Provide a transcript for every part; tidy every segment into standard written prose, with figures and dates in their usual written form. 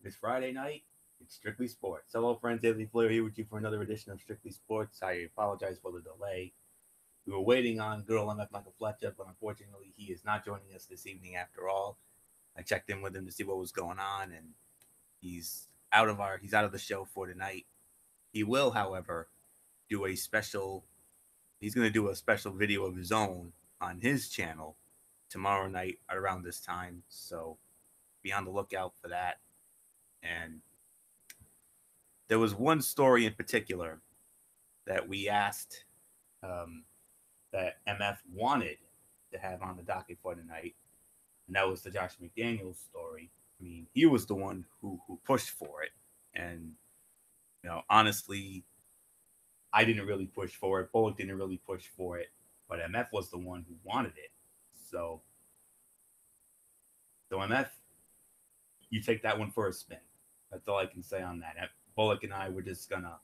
It's Friday night. It's Strictly Sports. Hello, friends. Daily Flair here with you for another edition of Strictly Sports. I apologize for the delay. We were waiting on Girl MF Michael Fletcher, but unfortunately, he is not joining us this evening after all. I checked in with him to see what was going on, and he's out of the show for tonight. He will, however, do a special. He's going to do a special video of his own on his channel tomorrow night around this time. So be on the lookout for that. And there was one story in particular that we asked um, that MF wanted to have on the docket for tonight, and that was the Josh McDaniels story. I mean, he was the one who pushed for it, and honestly, I didn't really push for it. Bullock didn't really push for it, but MF was the one who wanted it. So, so MF, you take that one for a spin. That's all I can say on that. Bullock and I were just gonna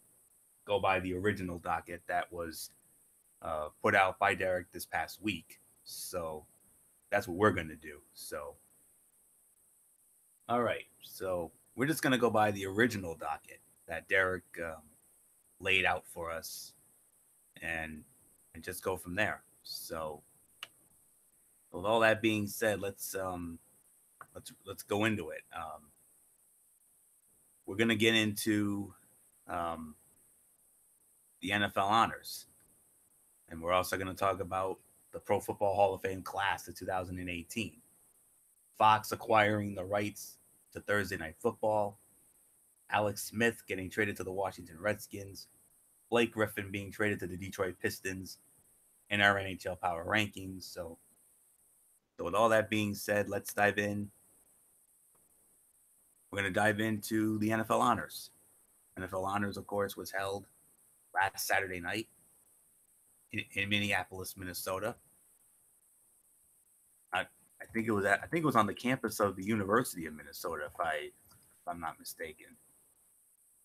go by the original docket that was put out by Derek this past week. So that's what we're gonna do. So, all right. So we're just gonna go by the original docket that Derek laid out for us, and just go from there. So, with all that being said, let's go into it. We're gonna get into um, the NFL honors, and we're also gonna talk about the Pro Football Hall of Fame class of 2018. Fox acquiring the rights to Thursday Night Football, Alex Smith getting traded to the Washington Redskins, Blake Griffin being traded to the Detroit Pistons, in our NHL Power Rankings. So with all that being said, let's dive in. We're going to dive into the NFL honors. NFL honors, of course, was held last Saturday night in Minneapolis, Minnesota. I think it was on the campus of the University of Minnesota, if I'm not mistaken.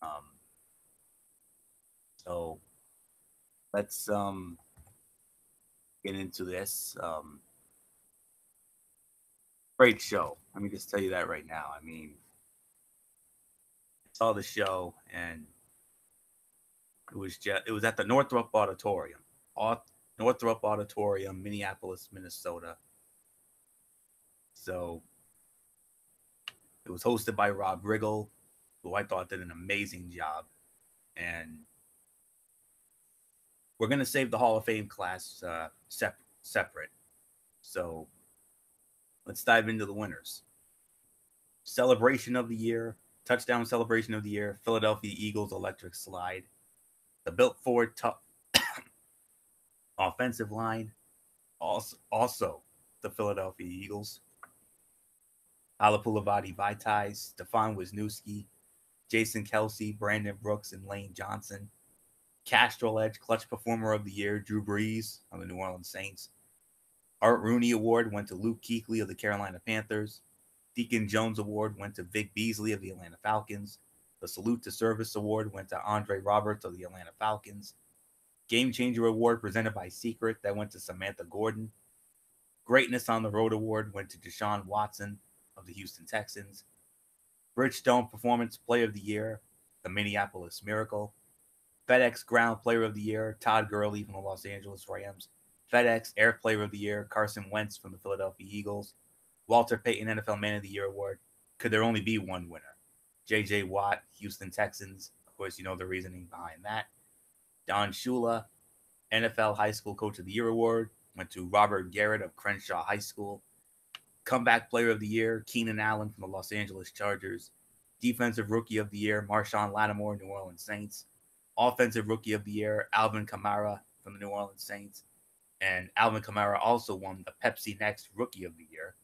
Um, so let's get into this. Great show. Let me just tell you that right now. I mean, I saw the show, and it was at the Northrop Auditorium, Minneapolis, Minnesota. So it was hosted by Rob Riggle, who I thought did an amazing job. And we're gonna save the Hall of Fame class separate. So let's dive into the winners. Celebration of the year, touchdown celebration of the year, Philadelphia Eagles electric slide. The built Ford offensive line, also the Philadelphia Eagles. Alapulavati Vaitai, Stefan Wisniewski, Jason Kelsey, Brandon Brooks, and Lane Johnson. Castrol Edge Clutch Performer of the Year, Drew Brees of the New Orleans Saints. Art Rooney Award went to Luke Kuechly of the Carolina Panthers. Deacon Jones Award went to Vic Beasley of the Atlanta Falcons. The Salute to Service Award went to Andre Roberts of the Atlanta Falcons. Game Changer Award presented by Secret that went to Samantha Gordon. Greatness on the Road Award went to Deshaun Watson of the Houston Texans. Bridgestone Performance Player of the Year, the Minneapolis Miracle. FedEx Ground Player of the Year, Todd Gurley from the Los Angeles Rams. FedEx Air Player of the Year, Carson Wentz from the Philadelphia Eagles. Walter Payton NFL Man of the Year Award. Could there only be one winner? J.J. Watt, Houston Texans. Of course, you know the reasoning behind that. Don Shula, NFL High School Coach of the Year Award went to Robert Garrett of Crenshaw High School. Comeback Player of the Year, Keenan Allen from the Los Angeles Chargers. Defensive Rookie of the Year, Marshawn Lattimore, New Orleans Saints. Offensive Rookie of the Year, Alvin Kamara from the New Orleans Saints. And Alvin Kamara also won the Pepsi Next Rookie of the Year.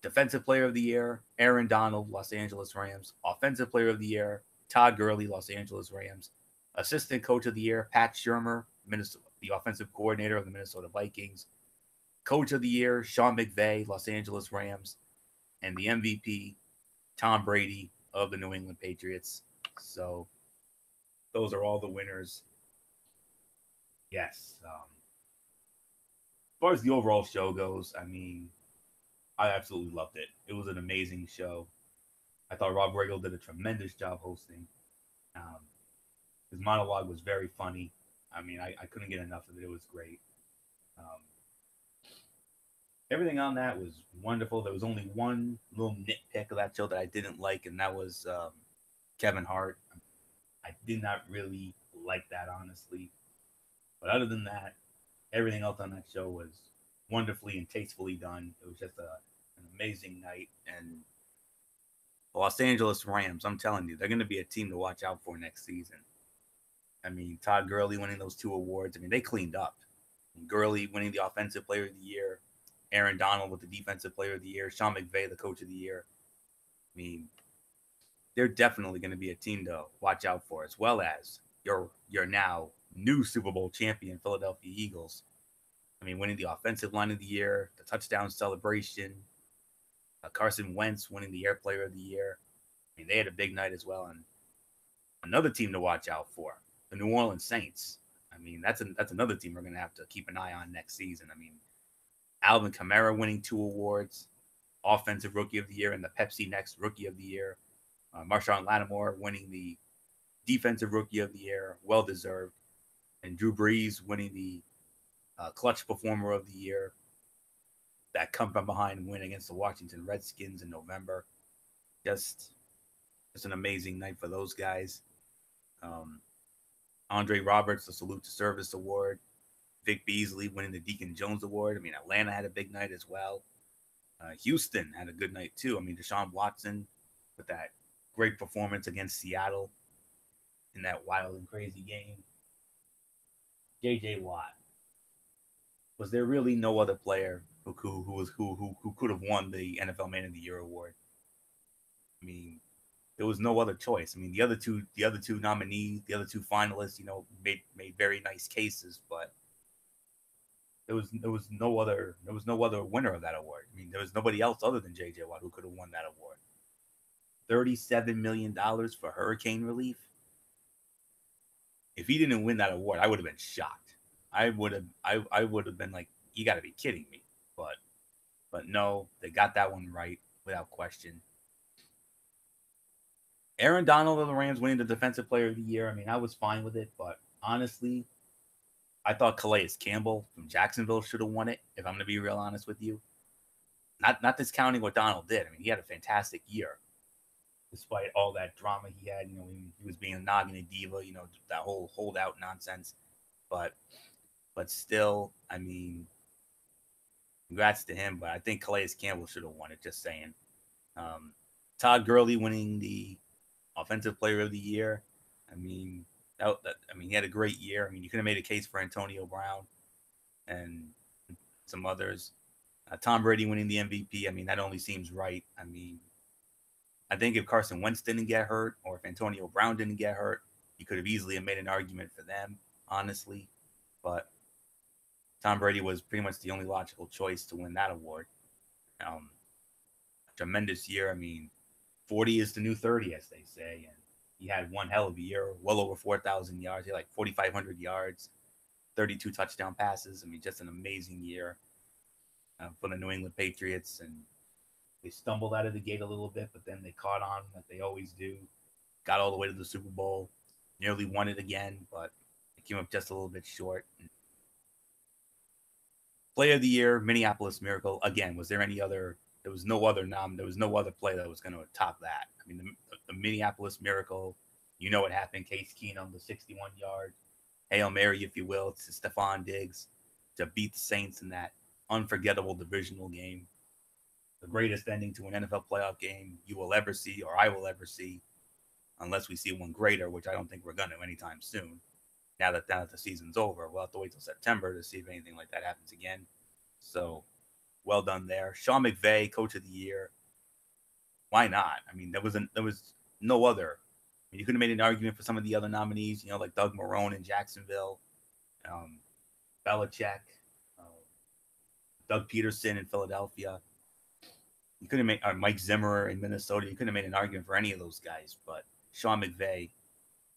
Defensive Player of the Year, Aaron Donald, Los Angeles Rams. Offensive Player of the Year, Todd Gurley, Los Angeles Rams. Assistant Coach of the Year, Pat Shurmur, the offensive coordinator of the Minnesota Vikings. Coach of the Year, Sean McVay, Los Angeles Rams. And the MVP, Tom Brady of the New England Patriots. So those are all the winners. Yes. As far as the overall show goes, I mean, I absolutely loved it. It was an amazing show. I thought Rob Riggle did a tremendous job hosting. Um, his monologue was very funny. I mean, I couldn't get enough of it. It was great. Um, Everything on that was wonderful. There was only one little nitpick of that show that I didn't like, and that was Kevin Hart. I did not really like that, honestly. But other than that, everything else on that show was wonderfully and tastefully done. It was just an amazing night. And the Los Angeles Rams, I'm telling you, they're going to be a team to watch out for next season. I mean, Todd Gurley winning those 2 awards. I mean, they cleaned up. Gurley winning the Offensive Player of the Year, Aaron Donald with the Defensive Player of the Year, Sean McVay, the Coach of the Year. I mean, they're definitely going to be a team to watch out for, as well as your now new Super Bowl champion Philadelphia Eagles. I mean, winning the Offensive Line of the Year, the touchdown celebration, Carson Wentz winning the Air Player of the Year. I mean, they had a big night as well, and another team to watch out for, the New Orleans Saints. I mean, that's another team we're going to have to keep an eye on next season. I mean, Alvin Kamara winning 2 awards, Offensive Rookie of the Year and the Pepsi Next Rookie of the Year. Marshawn Lattimore winning the Defensive Rookie of the Year, well deserved, and Drew Brees winning the Clutch Performer of the Year. That come from behind win against the Washington Redskins in November. Just an amazing night for those guys. Andre Roberts, the Salute to Service Award. Vic Beasley winning the Deacon Jones Award. I mean, Atlanta had a big night as well. Houston had a good night too. I mean, Deshaun Watson with that great performance against Seattle in that wild and crazy game. J.J. Watt. Was there really no other player who could have won the NFL Man of the Year award? I mean, there was no other choice. I mean, the other two nominees, the other 2 finalists, made very nice cases, but there was no other winner of that award. I mean, there was nobody else other than J.J. Watt who could have won that award. $37 million for hurricane relief. If he didn't win that award, I would have been shocked. I would have been like, you got to be kidding me. But no, they got that one right without question. Aaron Donald of the Rams winning the Defensive Player of the Year. I mean, I was fine with it, but honestly, I thought Calais Campbell from Jacksonville should have won it, if I'm going to be real honest with you. Not discounting what Donald did. I mean, he had a fantastic year, despite all that drama he had. He was being a noggin diva, that whole holdout nonsense. But still, I mean, congrats to him. But I think Calais Campbell should have won it, just saying. Todd Gurley winning the Offensive Player of the Year. I mean, he had a great year. I mean, you could have made a case for Antonio Brown and some others. Tom Brady winning the MVP. I mean, that only seems right. I mean, I think if Carson Wentz didn't get hurt, or if Antonio Brown didn't get hurt, you could have easily made an argument for them, honestly. But Tom Brady was pretty much the only logical choice to win that award. Tremendous year. I mean, 40 is the new 30, as they say. And he had one hell of a year, well over 4,000 yards. He had like 4,500 yards, 32 touchdown passes. I mean, just an amazing year for the New England Patriots. And they stumbled out of the gate a little bit, but then they caught on like they always do. Got all the way to the Super Bowl, nearly won it again, but they came up just a little bit short. Player of the Year, Minneapolis Miracle. Again, was there any other? There was no other There was no other play that was going to top that. I mean, the Minneapolis Miracle. You know what happened? Case Keenum, the 61-yard Hail Mary, if you will, to Stephon Diggs to beat the Saints in that unforgettable divisional game. The greatest ending to an NFL playoff game you will ever see, or I will ever see, unless we see one greater, which I don't think we're going to anytime soon. Now that the season's over, we'll have to wait till September to see if anything like that happens again. So, well done there. Sean McVay, Coach of the Year. Why not? I mean, there was no other. I mean, you could have made an argument for some of the other nominees, like Doug Marrone in Jacksonville, Belichick, Doug Peterson in Philadelphia. You could have made Mike Zimmer in Minnesota. You could have made an argument for any of those guys, but Sean McVay,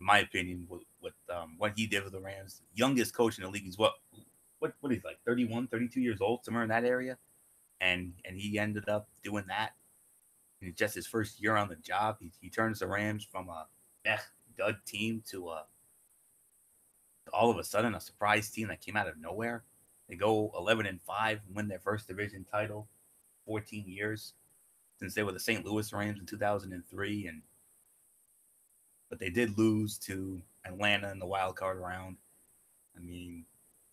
in my opinion, with what he did with the Rams, youngest coach in the league. He's what he's like 31, 32 years old, somewhere in that area, and he ended up doing that. in just his first year on the job, he turns the Rams from a dud team to all of a sudden a surprise team that came out of nowhere. They go 11-5, win their first division title, 14 years since they were the St. Louis Rams in 2003, but they did lose to Atlanta in the wild card round. I mean,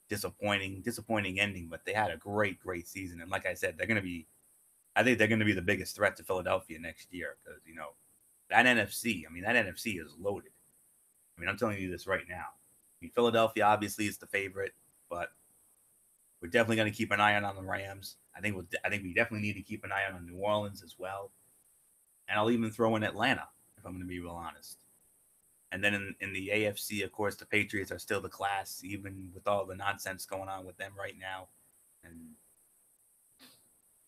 disappointing ending, but they had a great season. And like I said, I think they're gonna be the biggest threat to Philadelphia next year because that NFC is loaded. I mean, I'm telling you this right now. I mean, Philadelphia obviously is the favorite, but we're definitely going to keep an eye on the Rams. I think we definitely need to keep an eye on New Orleans as well, and I'll even throw in Atlanta if I'm going to be real honest. And then in the AFC, of course, the Patriots are still the class, even with all the nonsense going on with them right now. And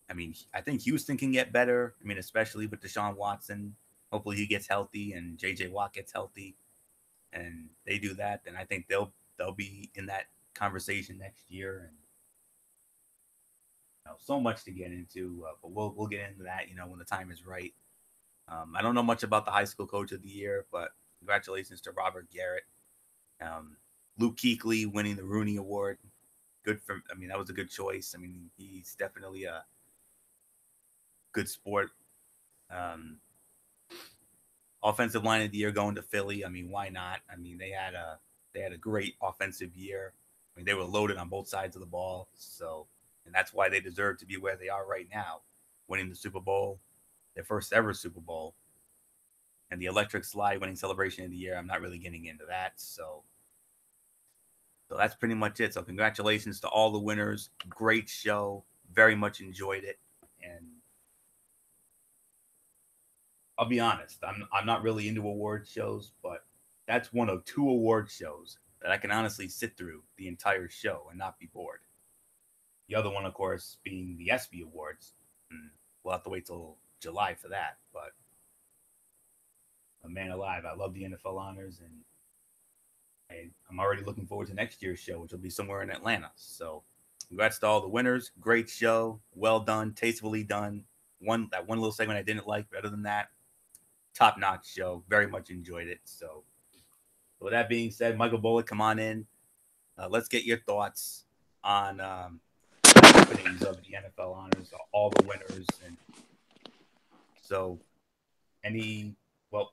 I mean, I think Houston can get better. I mean, especially with Deshaun Watson. Hopefully, he gets healthy and J.J. Watt gets healthy, and they do that. Then I think they'll be in that conversation next year. And so much to get into, but we'll get into that, when the time is right. I don't know much about the high school coach of the year, but congratulations to Robert Garrett. Luke Kuechly winning the Rooney Award. That was a good choice. I mean, he's definitely a good sport. Offensive line of the year going to Philly. I mean, why not? I mean, they had a great offensive year. I mean, they were loaded on both sides of the ball. And that's why they deserve to be where they are right now, winning the Super Bowl, their first ever Super Bowl, and the electric slide winning celebration of the year. I'm not really getting into that. So that's pretty much it. So congratulations to all the winners. Great show. Very much enjoyed it. And I'll be honest, I'm not really into award shows, but that's one of two award shows that I can honestly sit through the entire show and not be bored. The other one, of course, being the ESPY Awards. We'll have to wait till July for that. But man alive, I love the NFL honors, and I'm already looking forward to next year's show, which will be somewhere in Atlanta. So congrats to all the winners. Great show. Well done. Tastefully done. That one little segment I didn't like, but other than that, top-notch show. Very much enjoyed it. So with that being said, Michael Bullock, come on in. Let's get your thoughts on the happenings of the NFL honors, all the winners, and so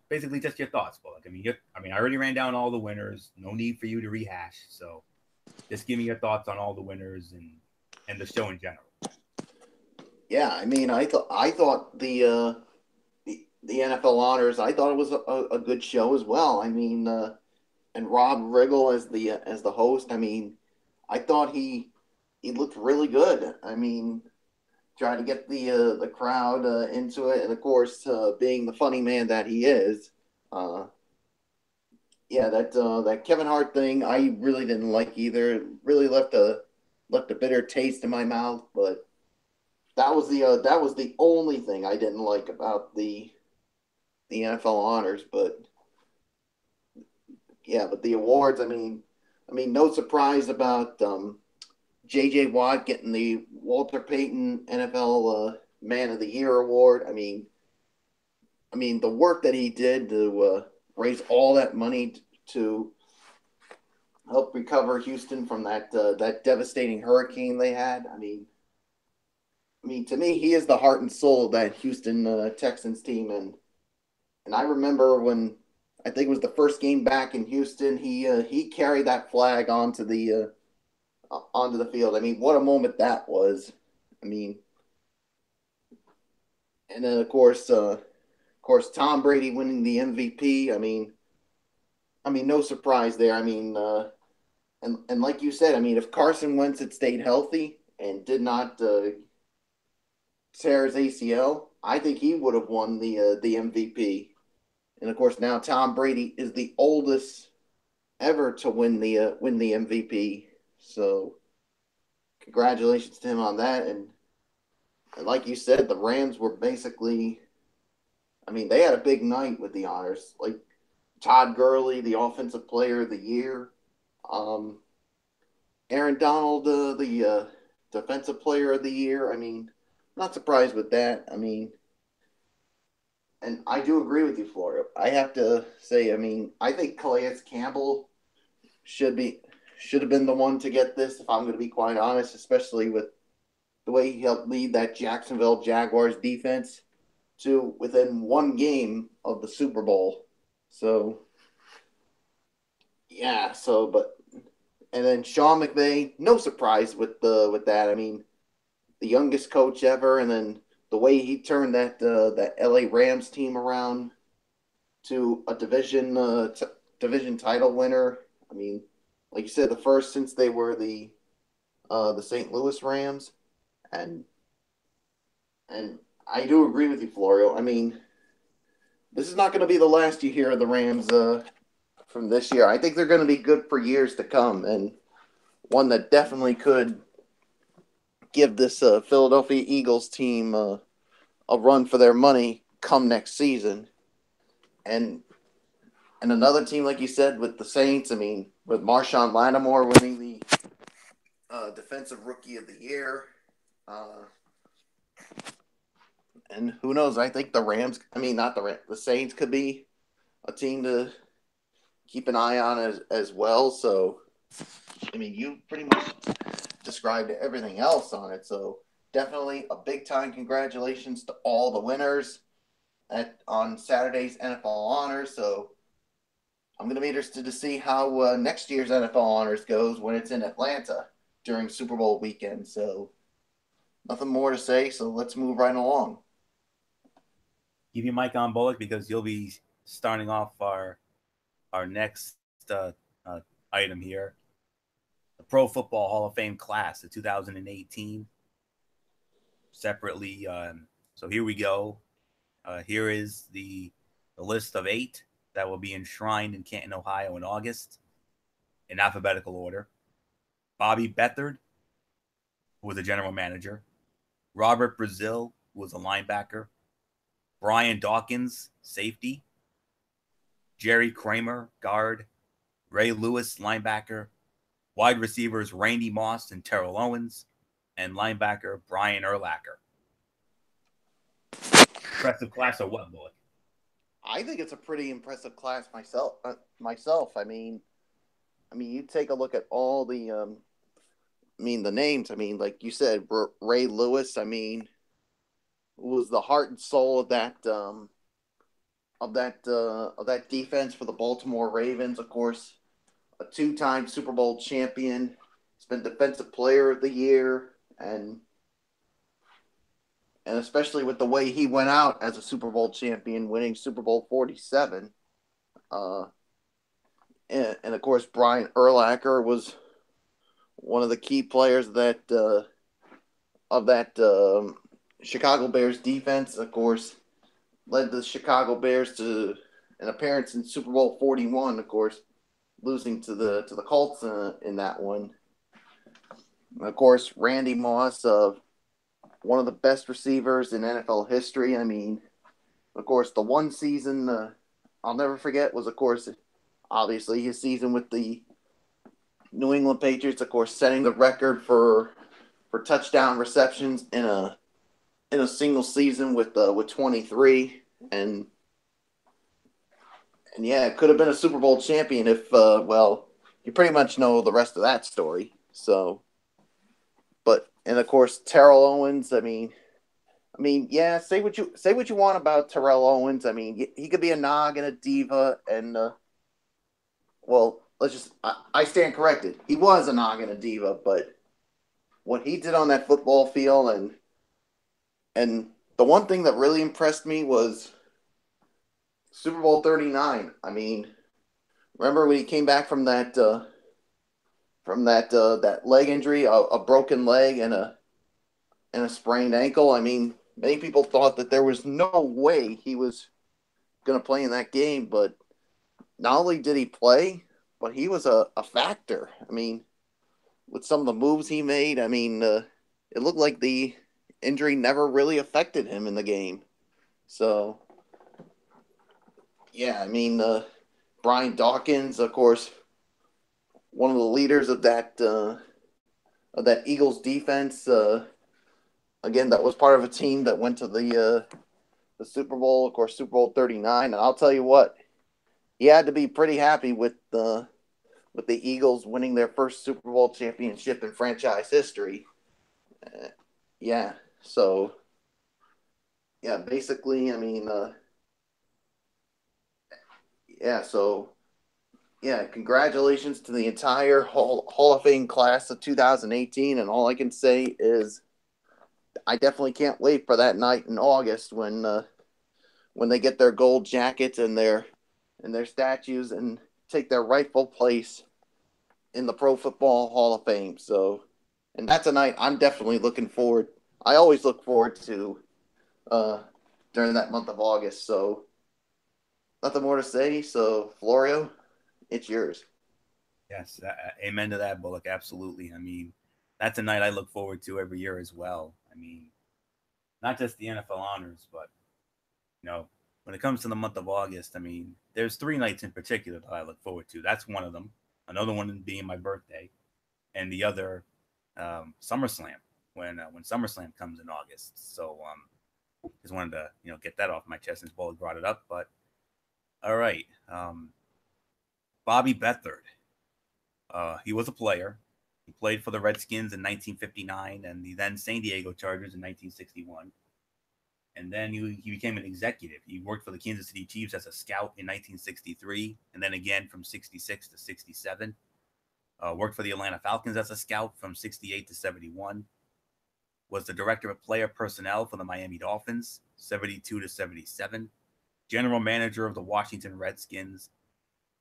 basically just your thoughts, Bullock. I mean, I already ran down all the winners. No need for you to rehash. So just give me your thoughts on all the winners and the show in general. Yeah, I mean, I thought the NFL honors. I thought it was a good show as well. I mean, and Rob Riggle as the host. I mean, I thought he looked really good. I mean, trying to get the crowd into it, and of course, being the funny man that he is. Uh, yeah, that Kevin Hart thing, I really didn't like either. It really left a bitter taste in my mouth. But that was the only thing I didn't like about the NFL honors. But yeah, but the awards, I mean, no surprise about J.J. Watt getting the Walter Payton NFL Man of the Year award. I mean the work that he did to raise all that money to help recover Houston from that devastating hurricane they had. I mean to me, he is the heart and soul of that Houston Texans team, and I remember when I think it was the first game back in Houston, he carried that flag onto the field. I mean, what a moment that was. I mean, and then of course, Tom Brady winning the MVP. I mean, no surprise there. And like you said, I mean, if Carson Wentz had stayed healthy and did not tear his ACL, I think he would have won the MVP. And of course, now Tom Brady is the oldest ever to win the MVP. So congratulations to him on that. And like you said, the Rams were basically. I mean, they had a big night with the honors. Like Todd Gurley, the Offensive Player of the Year. Um, Aaron Donald, the Defensive Player of the Year. I mean, not surprised with that. I mean, and I do agree with you, Florio. I have to say, I mean, I think Calais Campbell should be should have been the one to get this, if I'm going to be quite honest, especially with the way he helped lead that Jacksonville Jaguars defense to within one game of the Super Bowl. So yeah, but and then Sean McVay, no surprise with that. I mean, the youngest coach ever, and then the way he turned that LA Rams team around to a division title winner. I mean, like you said, the first since they were the St. Louis Rams, and and I do agree with you, Florio. I mean, this is not going to be the last you hear of the Rams from this year. I think they're going to be good for years to come, and one that definitely could give this Philadelphia Eagles team a run for their money come next season. And another team, like you said, with the Saints, I mean, with Marshawn Lattimore winning the Defensive Rookie of the Year. And who knows? I think the Rams, I mean, not the Rams, the Saints could be a team to keep an eye on as well. So, I mean, you pretty much described everything else on it. So, definitely a big time congratulations to all the winners on Saturday's NFL Honors. So, I'm going to be interested to see how next year's NFL Honors goes when it's in Atlanta during Super Bowl weekend. So, nothing more to say. So, let's move right along. Keep your mic on, Bullock, because you'll be starting off our next item here. The Pro Football Hall of Fame class of 2018. Separately, so here we go. Here is the list of 8 that will be enshrined in Canton, Ohio in August in alphabetical order. Bobby Beathard, who was a general manager. Robert Brazil, who was a linebacker. Brian Dawkins, safety. Jerry Kramer, guard. Ray Lewis, linebacker. Wide receivers Randy Moss and Terrell Owens. And linebacker Brian Urlacher. Impressive class or what, boy? I think it's a pretty impressive class myself. I mean, you take a look at all the the names. I mean, like you said, Ray Lewis. I mean, was the heart and soul of that defense for the Baltimore Ravens. Of course, a 2-time Super Bowl champion. He's been Defensive Player of the Year, and especially with the way he went out as a Super Bowl champion, winning Super Bowl 47. And of course, Brian Urlacher was one of the key players of that Chicago Bears defense. Of course, led the Chicago Bears to an appearance in Super Bowl 41. Of course, losing to the Colts in that one. And of course, Randy Moss, one of the best receivers in NFL history. I mean, of course, the one season I'll never forget was, of course, obviously his season with the New England Patriots. Of course, setting the record for touchdown receptions in a single season with 23, and yeah, it could have been a Super Bowl champion if you pretty much know the rest of that story. So, and of course Terrell Owens. I mean, yeah, say what you want about Terrell Owens. I mean, he could be a nog and a diva, and I stand corrected. He was a nog and a diva, but what he did on that football field, and the one thing that really impressed me was Super Bowl 39. I mean, remember when he came back from that leg injury, a broken leg and a sprained ankle? I mean, many people thought that there was no way he was going to play in that game, but not only did he play, but he was a factor. I mean, with some of the moves he made, I mean, it looked like the injury never really affected him in the game. So, yeah, I mean, Brian Dawkins, of course, one of the leaders of that Eagles defense. Again, that was part of a team that went to the the Super Bowl, of course, Super Bowl 39. And I'll tell you what, he had to be pretty happy with the Eagles winning their first Super Bowl championship in franchise history. Uh, yeah, so yeah, basically, I mean, yeah, so yeah, congratulations to the entire Hall of Fame class of 2018. And all I can say is I definitely can't wait for that night in August when they get their gold jackets and their statues and take their rightful place in the Pro Football Hall of Fame. So, and that's a night I'm definitely looking forward. I always look forward to uh, during that month of August. So, nothing more to say. So, Florio, it's yours. Yes, amen to that, Bullock. Absolutely. I mean, that's a night I look forward to every year as well. I mean, not just the NFL honors, but when it comes to the month of August, I mean, there's three nights in particular that I look forward to. That's one of them. Another one being my birthday, and the other, SummerSlam, when SummerSlam comes in August. So just wanted to get that off my chest since Bullock brought it up. But all right, Bobby Beathard. He was a player. He played for the Redskins in 1959 and the then San Diego Chargers in 1961. And then he became an executive. He worked for the Kansas City Chiefs as a scout in 1963, and then again from 66 to 67. Worked for the Atlanta Falcons as a scout from 68 to 71. Was the director of player personnel for the Miami Dolphins, 72 to 77. General manager of the Washington Redskins,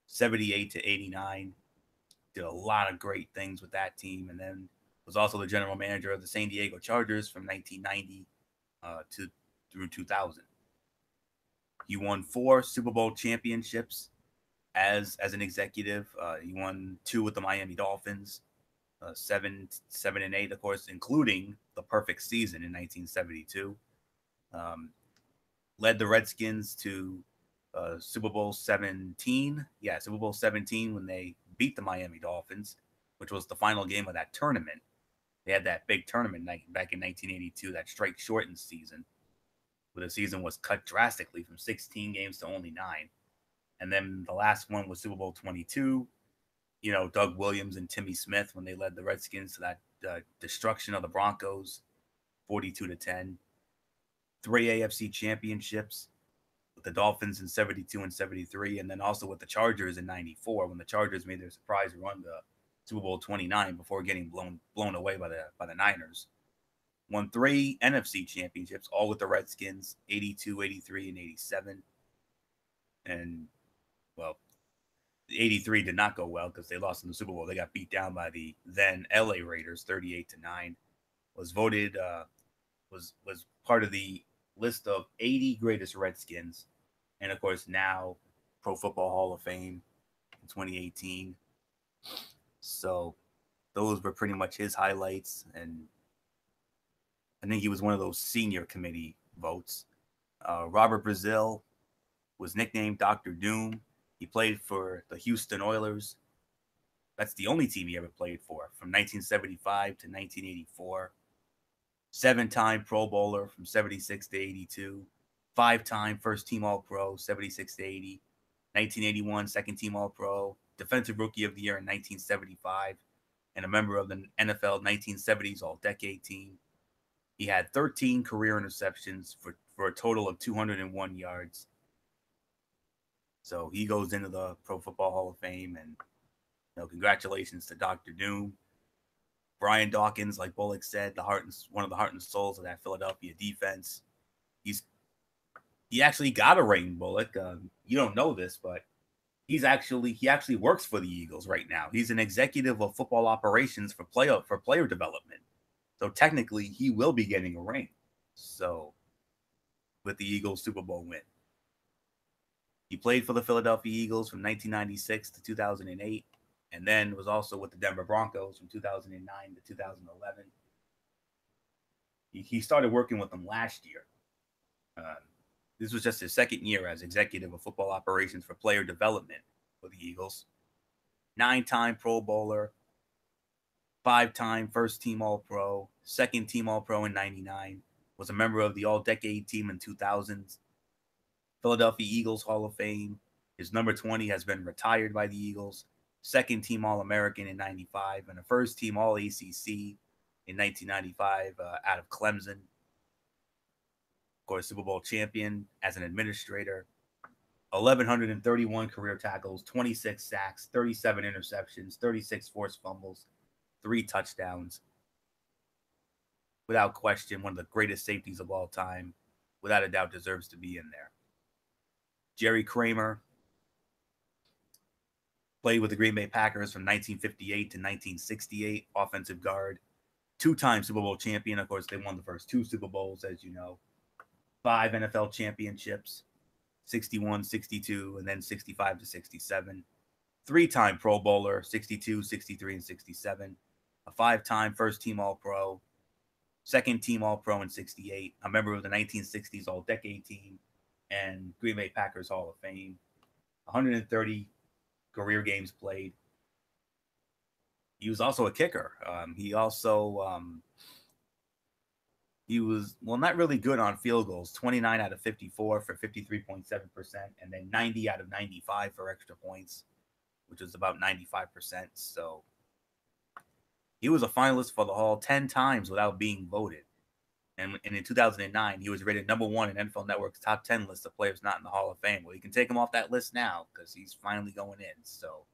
78 to 89. Did a lot of great things with that team, and then was also the general manager of the San Diego Chargers from 1990 to through 2000. He won 4 Super Bowl championships as an executive. He won 2 with the Miami Dolphins, 7 and 8, of course, including the perfect season in 1972. Um, Led the Redskins to Super Bowl 17. Yeah, Super Bowl 17 when they beat the Miami Dolphins, which was the final game of that tournament. They had that big tournament back in 1982, that strike shortened season, where the season was cut drastically from 16 games to only 9. And then the last one was Super Bowl 22. Doug Williams and Timmy Smith when they led the Redskins to that destruction of the Broncos, 42 to 10. 3 AFC championships with the Dolphins in 72 and 73, and then also with the Chargers in 94 when the Chargers made their surprise run to Super Bowl 29 before getting blown away by the Niners. Won 3 NFC championships, all with the Redskins, 82, 83, and 87. And, well, 83 did not go well because they lost in the Super Bowl. They got beat down by the then LA Raiders, 38 to 9. Was voted was part of the list of 80 greatest Redskins, and of course now Pro Football Hall of Fame in 2018. So those were pretty much his highlights, and I think he was one of those senior committee votes. Robert Brazil was nicknamed Dr. Doom. He played for the Houston Oilers. That's the only team he ever played for, from 1975 to 1984. 7-time Pro Bowler from 76 to 82. 5-time first team All-Pro, 76 to 80. 1981 second team All-Pro. Defensive Rookie of the Year in 1975. And a member of the NFL 1970s All-Decade team. He had 13 career interceptions for a total of 201 yards. So he goes into the Pro Football Hall of Fame, and congratulations to Dr. Doom. Brian Dawkins, like Bullock said, one of the heart and souls of that Philadelphia defense. He actually got a ring, Bullock. You don't know this, but he actually works for the Eagles right now. He's an executive of football operations for player development. So technically, he will be getting a ring. So with the Eagles Super Bowl win. He played for the Philadelphia Eagles from 1996 to 2008, and then was also with the Denver Broncos from 2009 to 2011. He started working with them last year. This was just his second year as executive of football operations for player development for the Eagles. 9-time Pro Bowler, 5-time first team All-Pro, second team All-Pro in 99, Was a member of the All-Decade team in 2000s. Philadelphia Eagles Hall of Fame. His number 20 has been retired by the Eagles. Second team All-American in 95 and a first team All-ACC in 1995 out of Clemson. Of course, Super Bowl champion as an administrator. 1,131 career tackles, 26 sacks, 37 interceptions, 36 forced fumbles, 3 touchdowns. Without question, one of the greatest safeties of all time. Without a doubt, deserves to be in there. Jerry Kramer played with the Green Bay Packers from 1958 to 1968, offensive guard. 2-time Super Bowl champion. Of course, they won the first 2 Super Bowls, as you know. 5 NFL championships, 61, 62, and then 65 to 67. 3-time Pro Bowler, 62, 63, and 67. A 5-time first-team All-Pro. Second-team All-Pro in 68. A member of the 1960s All-Decade team and Green Bay Packers Hall of Fame. 130 career games played. He was also a kicker. He was, not really good on field goals. 29 out of 54 for 53.7%, and then 90 out of 95 for extra points, which was about 95%. So he was a finalist for the Hall 10 times without being voted. And in 2009, he was rated number 1 in NFL Network's top 10 list of players not in the Hall of Fame. Well, you can take him off that list now because he's finally going in. So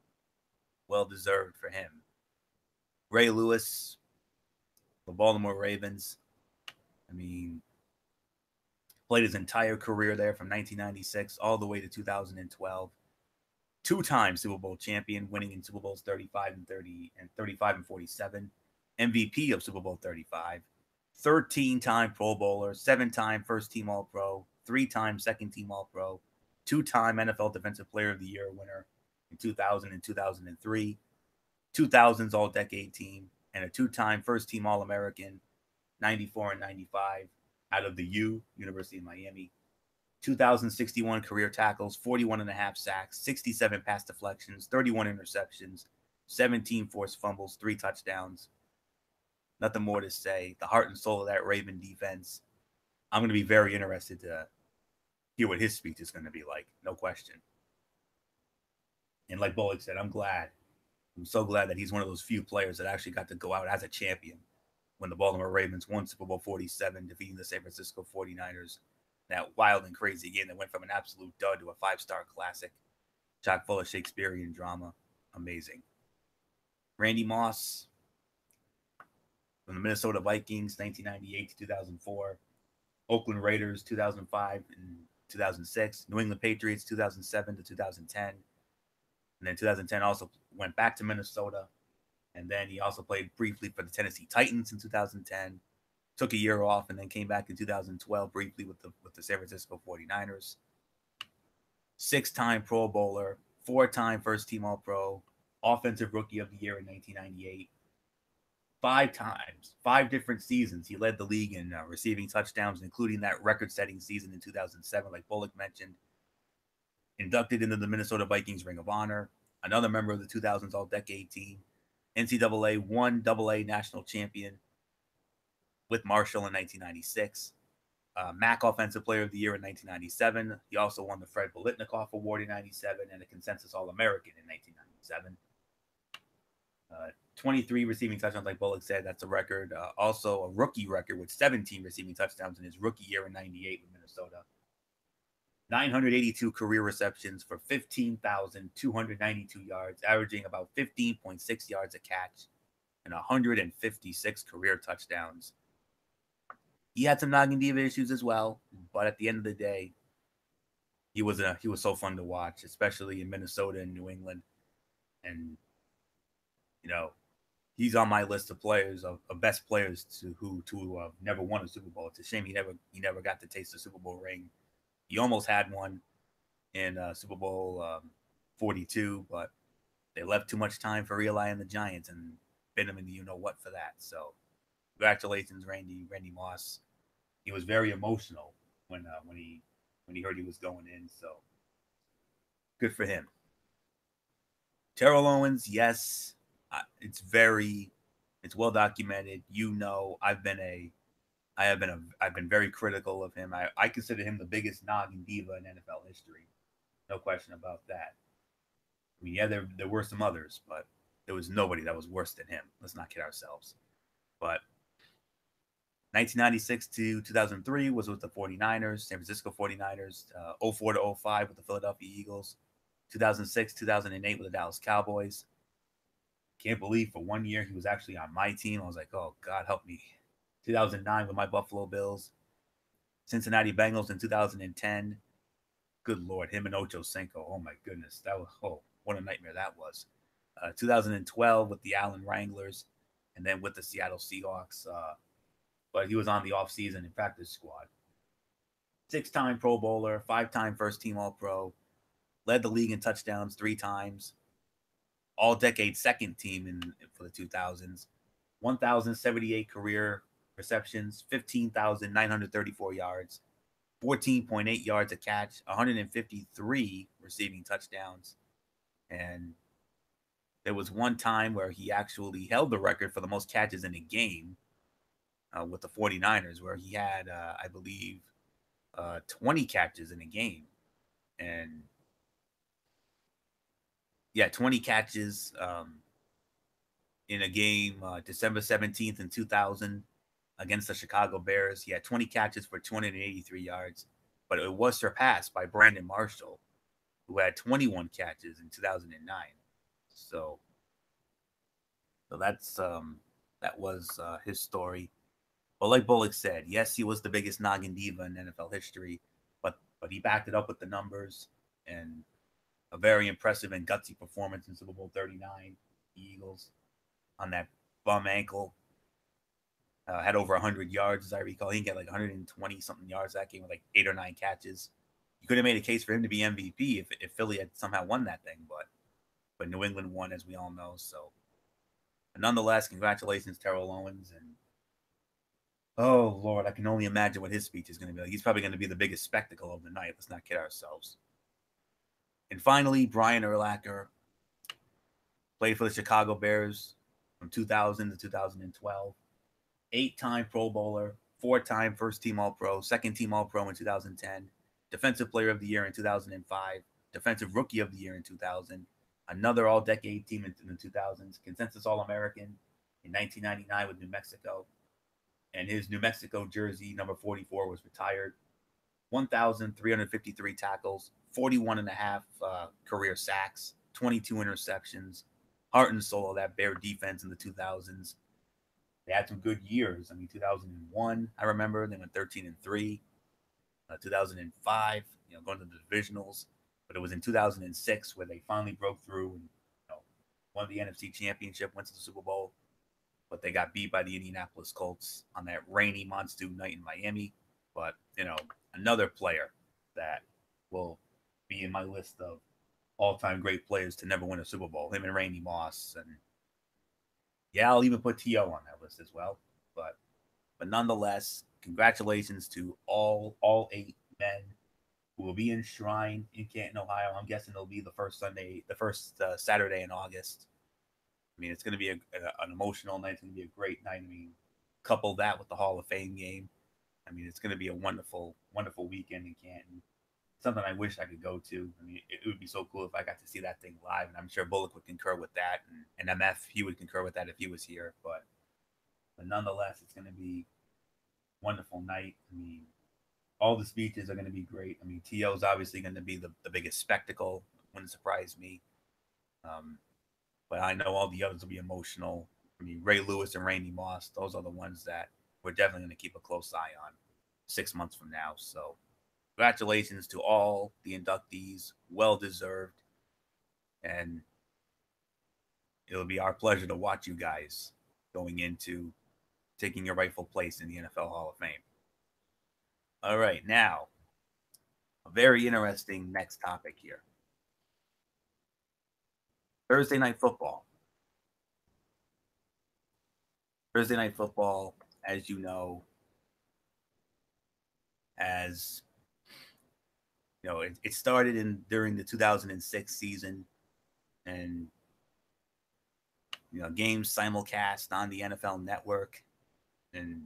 well-deserved for him. Ray Lewis, the Baltimore Ravens. I mean, played his entire career there from 1996 all the way to 2012. 2-time Super Bowl champion, winning in Super Bowls 35 and 30 and 35 and 47. MVP of Super Bowl 35. 13-time Pro Bowler, 7-time first-team All-Pro, 3-time second-team All-Pro, 2-time NFL Defensive Player of the Year winner in 2000 and 2003, 2000's All-Decade team, and a 2-time first-team All-American, 94 and 95, out of the University of Miami. 2,061 career tackles, 41 and a half sacks, 67 pass deflections, 31 interceptions, 17 forced fumbles, 3 touchdowns. Nothing more to say. The heart and soul of that Raven defense. I'm going to be very interested to hear what his speech is going to be like. No question. And like Bullock said, I'm so glad that he's one of those few players that actually got to go out as a champion when the Baltimore Ravens won Super Bowl 47, defeating the San Francisco 49ers. That wild and crazy game that went from an absolute dud to a 5-star classic. Chock full of Shakespearean drama. Amazing. Randy Moss from the Minnesota Vikings, 1998 to 2004. Oakland Raiders, 2005 and 2006. New England Patriots, 2007 to 2010. And then 2010 also went back to Minnesota. And then he also played briefly for the Tennessee Titans in 2010. Took a year off and then came back in 2012 briefly with the San Francisco 49ers. 6-time Pro Bowler, 4-time first-team All-Pro, Offensive Rookie of the Year in 1998. 5 times, 5 different seasons, he led the league in receiving touchdowns, including that record-setting season in 2007, like Bullock mentioned. Inducted into the Minnesota Vikings Ring of Honor. Another member of the 2000s All-Decade team. NCAA 1AA national champion with Marshall in 1996. MAC Offensive Player of the Year in 1997. He also won the Fred Biletnikoff Award in 97 and a Consensus All-American in 1997. 23 receiving touchdowns, like Bullock said. That's a record. Also a rookie record with 17 receiving touchdowns in his rookie year in 98 with Minnesota. 982 career receptions for 15,292 yards, averaging about 15.6 yards a catch, and 156 career touchdowns. He had some noggin diva issues as well, but at the end of the day, he was so fun to watch, especially in Minnesota and New England. And he's on my list of players of best players who never won a Super Bowl. It's a shame he never got to taste the Super Bowl ring. He almost had one in Super Bowl 42, but they left too much time for Eli and the Giants and bit him in the you-know-what for that. So congratulations, Randy Moss. He was very emotional when he heard he was going in, so good for him. Terrell Owens, yes, it's well documented. I've been a I've been very critical of him. I consider him the biggest noggin diva in NFL history. No question about that. I mean, yeah, there were some others, but there was nobody that was worse than him. Let's not kid ourselves. But 1996 to 2003 was with the 49ers, San Francisco 49ers. 04 to 05 with the Philadelphia Eagles. 2006, 2008 with the Dallas Cowboys. Can't believe for 1 year he was actually on my team. I was like, oh, God, help me. 2009 with my Buffalo Bills. Cincinnati Bengals in 2010. Good Lord, him and Ocho Cinco. Oh, my goodness. That was, oh, what a nightmare that was. 2012 with the Allen Wranglers, and then with the Seattle Seahawks. But he was on the offseason and practice squad. 6-time Pro Bowler, 5-time first team All Pro, led the league in touchdowns 3 times, all decade second team for the 2000s, 1,078 career receptions, 15,934 yards, 14.8 yards a catch, 153 receiving touchdowns. And there was one time where he actually held the record for the most catches in a game with the 49ers, where he had, I believe, 20 catches in a game. And yeah, 20 catches in a game December 17th in 2000 against the Chicago Bears. He had 20 catches for 283 yards, but it was surpassed by Brandon Marshall, who had 21 catches in 2009. So that's that was his story. But like Bullock said, yes, he was the biggest noggin diva in NFL history, but he backed it up with the numbers and a very impressive and gutsy performance in Super Bowl 39. The Eagles on that bum ankle had over 100 yards, as I recall. He can get like 120 something yards that game with like 8 or 9 catches. You could have made a case for him to be MVP if Philly had somehow won that thing, but New England won, as we all know. So, but nonetheless, congratulations, Terrell Owens, and oh Lord, I can only imagine what his speech is going to be like. He's probably going to be the biggest spectacle of the night. Let's not kid ourselves. And finally, Brian Urlacher played for the Chicago Bears from 2000 to 2012. 8-time Pro Bowler, 4-time first team All Pro, second team All Pro in 2010, Defensive Player of the Year in 2005, Defensive Rookie of the Year in 2000, another All Decade team in the 2000s, Consensus All American in 1999 with New Mexico, and his New Mexico jersey number 44 was retired. 1,353 tackles, 41 and a half career sacks, 22 interceptions, heart and soul of that Bear defense in the 2000s. They had some good years. I mean, 2001, I remember they went 13-3. 2005, going to the divisionals, but it was in 2006 where they finally broke through and won the NFC Championship, went to the Super Bowl, but they got beat by the Indianapolis Colts on that rainy monsoon night in Miami. But another player that will be in my list of all-time great players to never win a Super Bowl. Him and Randy Moss, and yeah, I'll even put T.O. on that list as well. But nonetheless, congratulations to all 8 men who will be enshrined in Canton, Ohio. I'm guessing it'll be the first Saturday in August. I mean, it's going to be an emotional night. It's going to be a great night. I mean, couple that with the Hall of Fame game. I mean, it's going to be a wonderful, wonderful weekend in Canton. Something I wish I could go to. I mean, it would be so cool if I got to see that thing live, and I'm sure Bullock would concur with that, and MF, he would concur with that if he was here. But nonetheless, it's going to be a wonderful night. I mean, all the speeches are going to be great. I mean, T.O. is obviously going to be the biggest spectacle. Wouldn't surprise me. But I know all the others will be emotional. I mean, Ray Lewis and Randy Moss, those are the ones that we're definitely going to keep a close eye on 6 months from now. So congratulations to all the inductees. Well deserved. And it'll be our pleasure to watch you guys going into taking your rightful place in the NFL Hall of Fame. All right, now, a very interesting next topic here. Thursday Night Football. Thursday Night Football, as you know, as it started during the 2006 season, and games simulcast on the NFL Network, and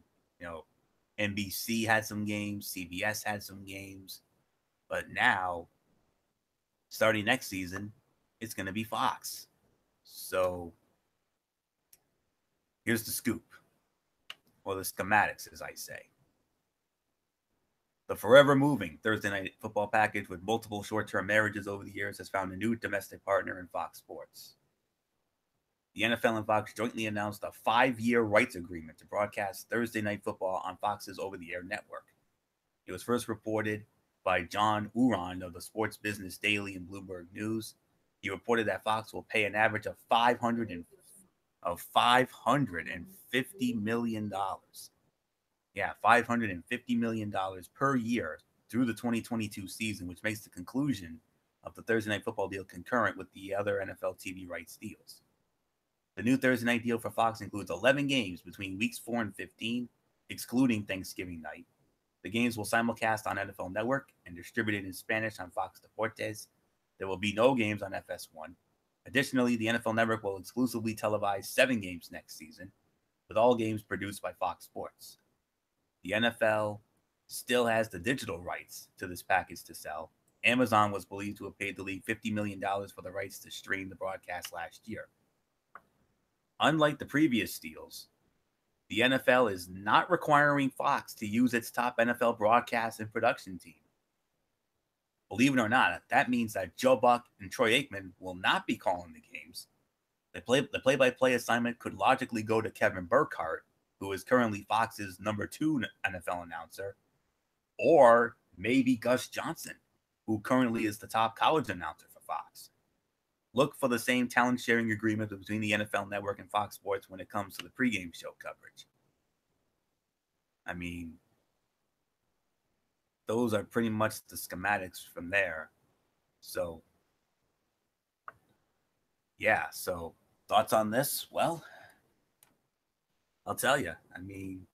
NBC had some games, CBS had some games, but now, starting next season, it's going to be Fox. So here's the scoop, or the schematics, as I say. The forever moving Thursday Night Football package with multiple short-term marriages over the years has found a new domestic partner in Fox Sports. The NFL and Fox jointly announced a 5-year rights agreement to broadcast Thursday Night Football on Fox's over-the-air network. It was first reported by John Uran of the Sports Business Daily and Bloomberg News. He reported that Fox will pay an average of $550 million. Yeah, $550 million per year through the 2022 season, which makes the conclusion of the Thursday Night Football deal concurrent with the other NFL TV rights deals. The new Thursday night deal for Fox includes 11 games between weeks 4 and 15, excluding Thanksgiving night. The games will simulcast on NFL Network and distributed in Spanish on Fox Deportes. There will be no games on FS1. Additionally, the NFL Network will exclusively televise 7 games next season, with all games produced by Fox Sports. The NFL still has the digital rights to this package to sell. Amazon was believed to have paid the league $50 million for the rights to stream the broadcast last year. Unlike the previous deals, the NFL is not requiring Fox to use its top NFL broadcast and production team. Believe it or not, that means that Joe Buck and Troy Aikman will not be calling the games. The play-by-play assignment could logically go to Kevin Burkhardt, who is currently Fox's number 2 NFL announcer, or maybe Gus Johnson, who currently is the top college announcer for Fox. Look for the same talent sharing agreement between the NFL Network and Fox Sports when it comes to the pregame show coverage. I mean, those are pretty much the schematics from there. So, yeah. So, thoughts on this? Well, I'll tell you. I mean,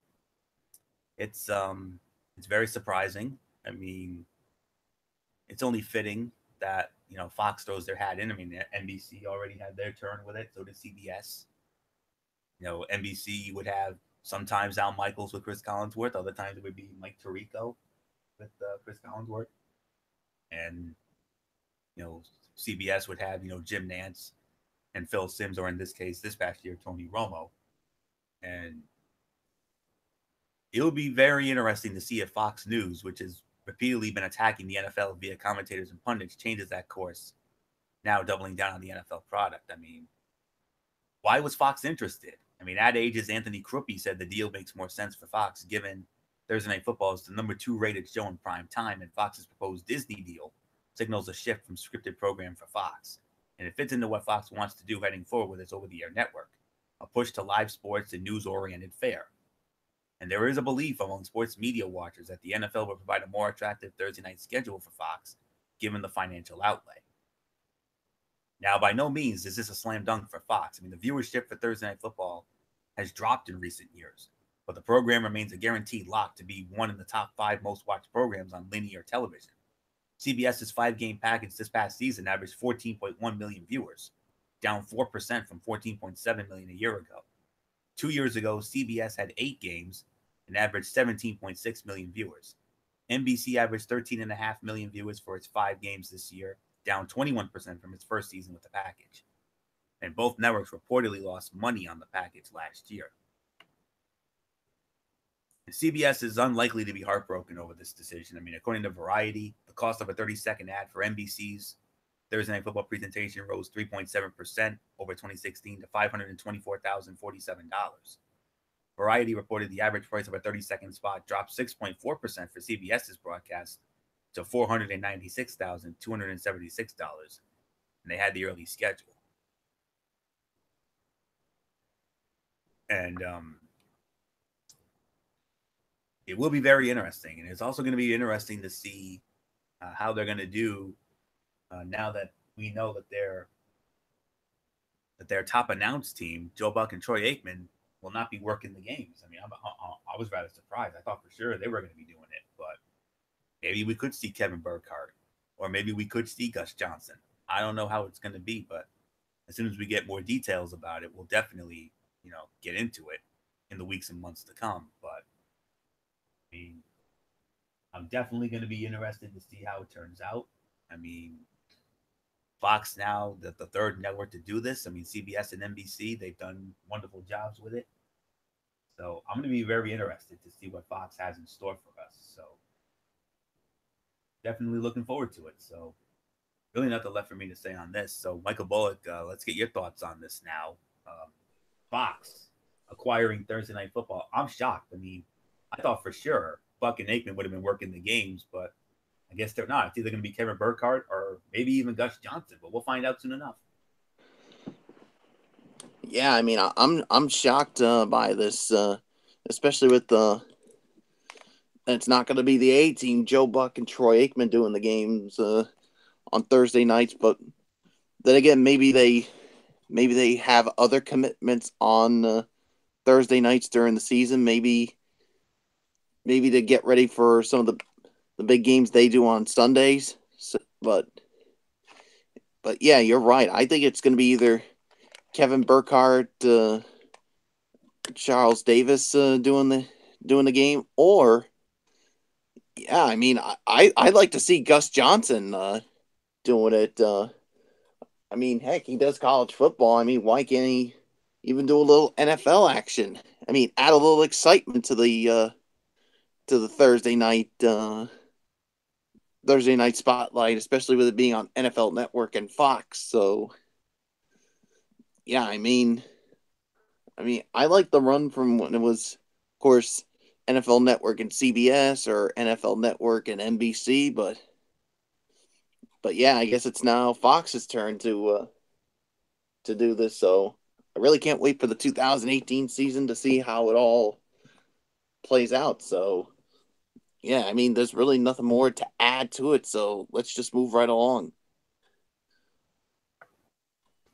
it's very surprising. I mean, it's only fitting that, you know, Fox throws their hat in. I mean, NBC already had their turn with it. So did CBS. You know, NBC would have sometimes Al Michaels with Chris Collinsworth. Other times it would be Mike Tirico with Chris Collinsworth. And, you know, CBS would have, you know, Jim Nantz and Phil Simms, or in this case, this past year, Tony Romo. And it'll be very interesting to see if Fox News, which has repeatedly been attacking the NFL via commentators and pundits, changes that course, now doubling down on the NFL product. I mean, why was Fox interested? I mean, Ad Age's Anthony Crupi said the deal makes more sense for Fox, given Thursday Night Football is the number 2 rated show in prime time, and Fox's proposed Disney deal signals a shift from scripted program for Fox. And it fits into what Fox wants to do heading forward with its over-the-air network, a push to live sports and news-oriented fare. And there is a belief among sports media watchers that the NFL will provide a more attractive Thursday night schedule for Fox, given the financial outlay. Now, by no means is this a slam dunk for Fox. I mean, the viewership for Thursday Night Football has dropped in recent years, but the program remains a guaranteed lock to be one of the top 5 most watched programs on linear television. CBS's 5-game package this past season averaged 14.1 million viewers, down 4% from 14.7 million a year ago. 2 years ago, CBS had 8 games and averaged 17.6 million viewers. NBC averaged 13.5 million viewers for its 5 games this year, down 21% from its first season with the package. And both networks reportedly lost money on the package last year. And CBS is unlikely to be heartbroken over this decision. I mean, according to Variety, the cost of a 30-second ad for NBC's Thursday Night Football presentation rose 3.7% over 2016 to $524,047. Variety reported the average price of a 30-second spot dropped 6.4% for CBS's broadcast to $496,276, and they had the early schedule. And it will be very interesting, and it's also going to be interesting to see how they're going to do now that we know that their top announced team, Joe Buck and Troy Aikman, will not be working the games. I mean, I was rather surprised. I thought for sure they were going to be doing it, but maybe we could see Kevin Burkhardt, or maybe we could see Gus Johnson. I don't know how it's going to be, but as soon as we get more details about it, we'll definitely, you know, get into it in the weeks and months to come. But I mean, I'm definitely going to be interested to see how it turns out. I mean, Fox now, the third network to do this. I mean, CBS and NBC, they've done wonderful jobs with it. So I'm going to be very interested to see what Fox has in store for us. So definitely looking forward to it. So really nothing left for me to say on this. So Michael Bullock, let's get your thoughts on this now. Fox acquiring Thursday Night Football. I'm shocked. I mean, I thought for sure Buck and Aikman would have been working the games, but I guess they're not. It's either going to be Kevin Burkhardt or maybe even Gus Johnson, but we'll find out soon enough. Yeah, I mean, I'm shocked by this, especially with the. It's not going to be the A team, Joe Buck and Troy Aikman doing the games on Thursday nights, but then again, maybe they have other commitments on Thursday nights during the season. Maybe to get ready for some of the big games they do on Sundays. So, but yeah, you're right. I think it's going to be either Kevin Burkhardt, Charles Davis doing the game, or yeah, I mean, I'd like to see Gus Johnson doing it. I mean, heck, he does college football. I mean, why can't he even do a little NFL action? I mean, add a little excitement to the Thursday night spotlight, especially with it being on NFL Network and Fox. So, yeah, I mean, I like the run from when it was, of course, NFL Network and CBS or NFL Network and NBC, but yeah, I guess it's now Fox's turn to do this. So I really can't wait for the 2018 season to see how it all plays out. So yeah, I mean, there's really nothing more to add to it. So let's just move right along.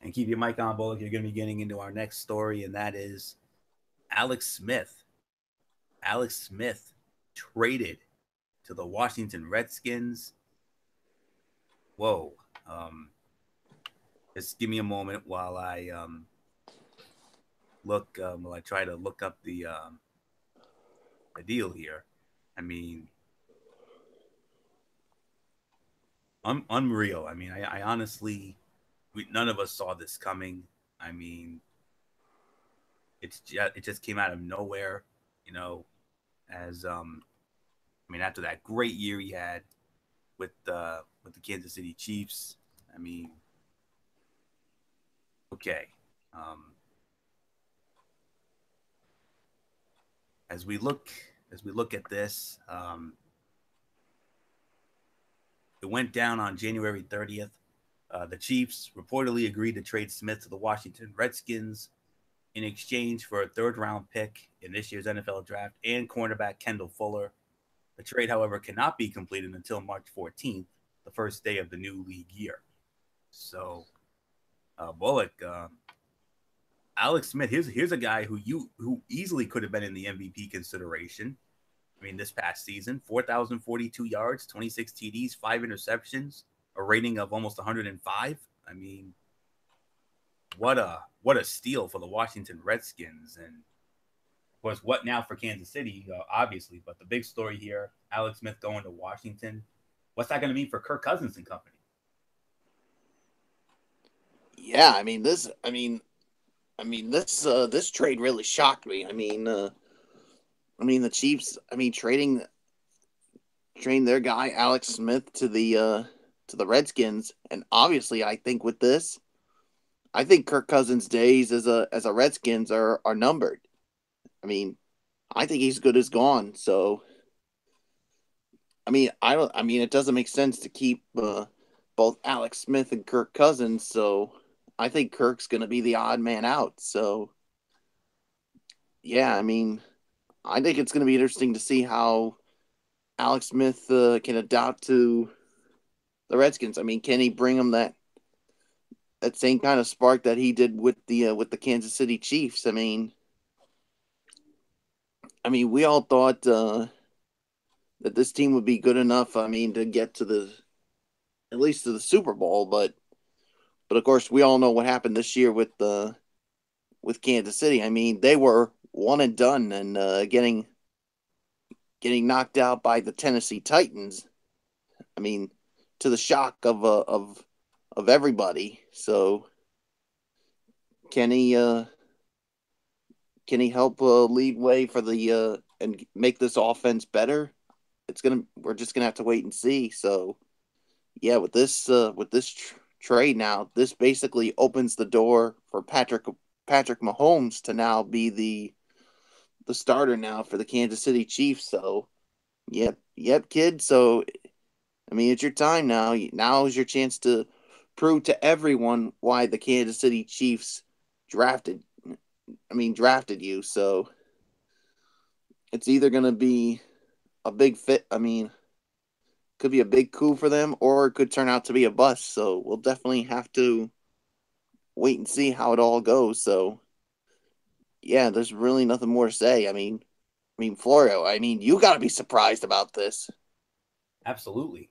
And keep your mic on, Bullock. You're going to be getting into our next story, and that is Alex Smith. Alex Smith traded to the Washington Redskins. Whoa. Just give me a moment while I while I try to look up the deal here. I mean, unreal. I mean, I honestly, none of us saw this coming. I mean, it just came out of nowhere, you know. As I mean, after that great year he had with the Kansas City Chiefs, I mean, okay. Um, as we look as we look at this, it went down on January 30th. The Chiefs reportedly agreed to trade Smith to the Washington Redskins in exchange for a third round pick in this year's NFL draft and cornerback Kendall Fuller. The trade, however, cannot be completed until March 14th, the first day of the new league year. So, Bullock, Alex Smith, here's a guy who easily could have been in the MVP consideration. I mean, this past season, 4,042 yards, 26 TDs, 5 interceptions, a rating of almost 105. I mean, what a steal for the Washington Redskins, and of course, what now for Kansas City, obviously. But the big story here, Alex Smith going to Washington. What's that going to mean for Kirk Cousins and company? Yeah, this trade really shocked me. The Chiefs. I mean, trading their guy Alex Smith to the Redskins, and obviously, I think with this, I think Kirk Cousins' days as a Redskins are numbered. I mean, I think he's good as gone. So, I mean, I don't. I mean, it doesn't make sense to keep both Alex Smith and Kirk Cousins. So, I think Kirk's going to be the odd man out. So, yeah, I mean, I think it's going to be interesting to see how Alex Smith can adapt to the Redskins. I mean, can he bring them that same kind of spark that he did with the Kansas City Chiefs? I mean, we all thought that this team would be good enough. I mean, to get to the at least to the Super Bowl, but of course, we all know what happened this year with Kansas City. I mean, they were one and done, and getting getting knocked out by the Tennessee Titans. I mean, to the shock of everybody. So can he help lead way for the and make this offense better? We're just gonna have to wait and see. So yeah, with this trade now, this basically opens the door for Patrick Mahomes to now be the starter now for the Kansas City Chiefs. So yep, kid. So I mean, it's your time now. Now is your chance to prove to everyone why the Kansas City Chiefs drafted. Drafted you. So it's either going to be a big fit. I mean, could be a big coup for them, or it could turn out to be a bust. So we'll definitely have to wait and see how it all goes. So yeah, there's really nothing more to say. Florio. You got to be surprised about this. Absolutely.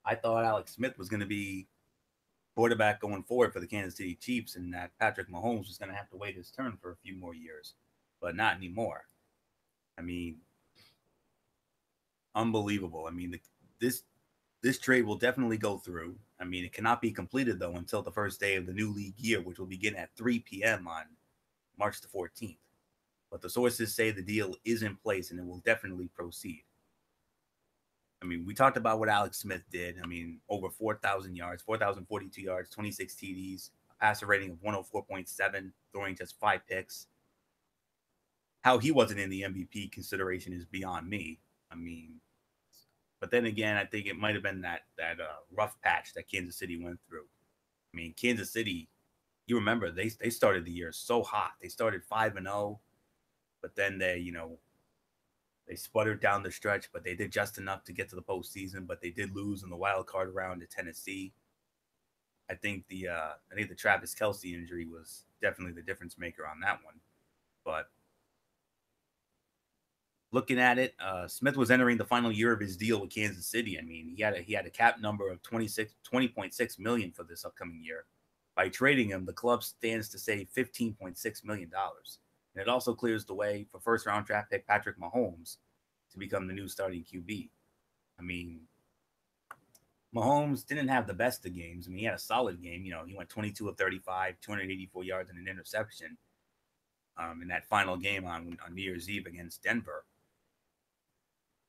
I thought Alex Smith was going to be quarterback going forward for the Kansas City Chiefs, and that Patrick Mahomes was going to have to wait his turn for a few more years, but not anymore. Unbelievable. This trade will definitely go through. It cannot be completed though until the first day of the new league year, which will begin at 3 p.m. on March the 14th. But the sources say the deal is in place and it will definitely proceed. We talked about what Alex Smith did. Over 4,000 yards, 4,042 yards, 26 TDs, a passer rating of 104.7, throwing just 5 picks. How he wasn't in the MVP consideration is beyond me. But then again, I think it might have been that rough patch that Kansas City went through. Kansas City, you remember they started the year so hot. They started 5-0, but then they sputtered down the stretch, but they did just enough to get to the postseason. But they did lose in the wild card round to Tennessee. I think the Travis Kelce injury was definitely the difference maker on that one. But looking at it, Smith was entering the final year of his deal with Kansas City. He had a cap number of $20.6 million for this upcoming year. By trading him, the club stands to save $15.6 million. And it also clears the way for first-round draft pick Patrick Mahomes to become the new starting QB. Mahomes didn't have the best of games. He had a solid game. He went 22 of 35, 284 yards and an interception in that final game on New Year's Eve against Denver.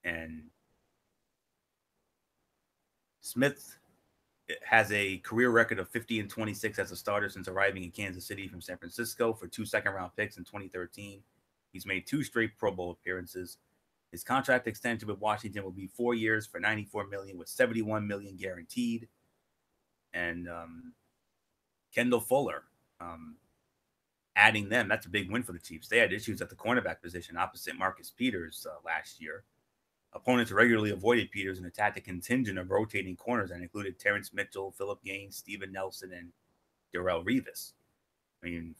And Smith has a career record of 50-26 as a starter since arriving in Kansas City from San Francisco for 2 second-round picks in 2013. He's made 2 straight Pro Bowl appearances. His contract extension with Washington will be 4 years for $94 million, with $71 million guaranteed. And Kendall Fuller, adding them, that's a big win for the Chiefs. They had issues at the cornerback position opposite Marcus Peters last year. Opponents regularly avoided Peters and attacked a contingent of rotating corners that included Terrence Mitchell, Philip Gaines, Steven Nelson, and Darrelle Revis.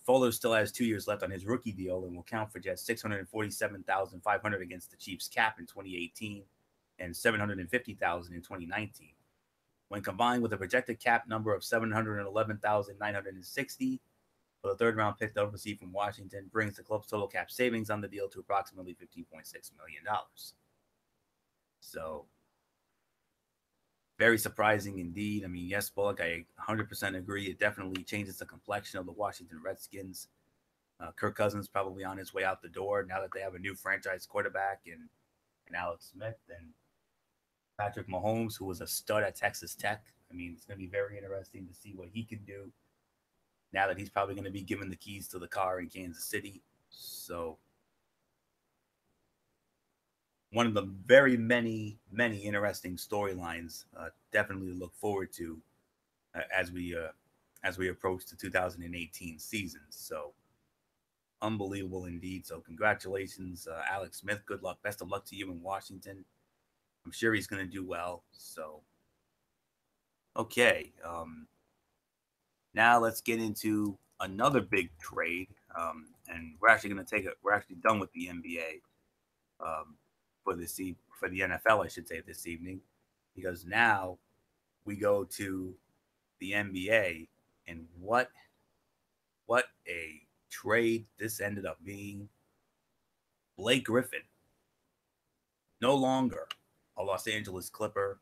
Fuller still has 2 years left on his rookie deal and will count for just $647,500 against the Chiefs cap in 2018 and $750,000 in 2019. When combined with a projected cap number of $711,960 for the third-round pick they'll receive from Washington, brings the club's total cap savings on the deal to approximately $15.6 million. So, very surprising indeed. Yes, Bullock, I 100% agree. It definitely changes the complexion of the Washington Redskins. Kirk Cousins probably on his way out the door now that they have a new franchise quarterback and Alex Smith and Patrick Mahomes, who was a stud at Texas Tech. It's going to be very interesting to see what he can do now that he's probably going to be given the keys to the car in Kansas City. So, one of the very many interesting storylines definitely to look forward to as we approach the 2018 season. So unbelievable indeed. So congratulations, Alex Smith. Good luck. Best of luck to you in Washington. I'm sure he's going to do well. So okay, now let's get into another big trade, and we're actually done with the NBA. For the NFL, I should say, this evening, because now we go to the NBA, and what a trade this ended up being. Blake Griffin no longer a Los Angeles Clipper.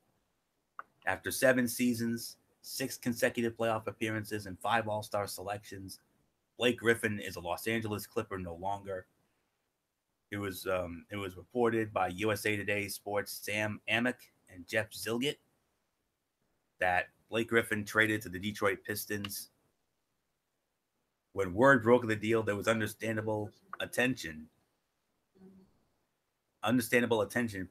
After 7 seasons, 6 consecutive playoff appearances, and 5 All-Star selections, Blake Griffin is a Los Angeles Clipper no longer. It was reported by USA Today Sports' Sam Amick and Jeff Zillgitt that Blake Griffin traded to the Detroit Pistons. When word broke of the deal, there was understandable attention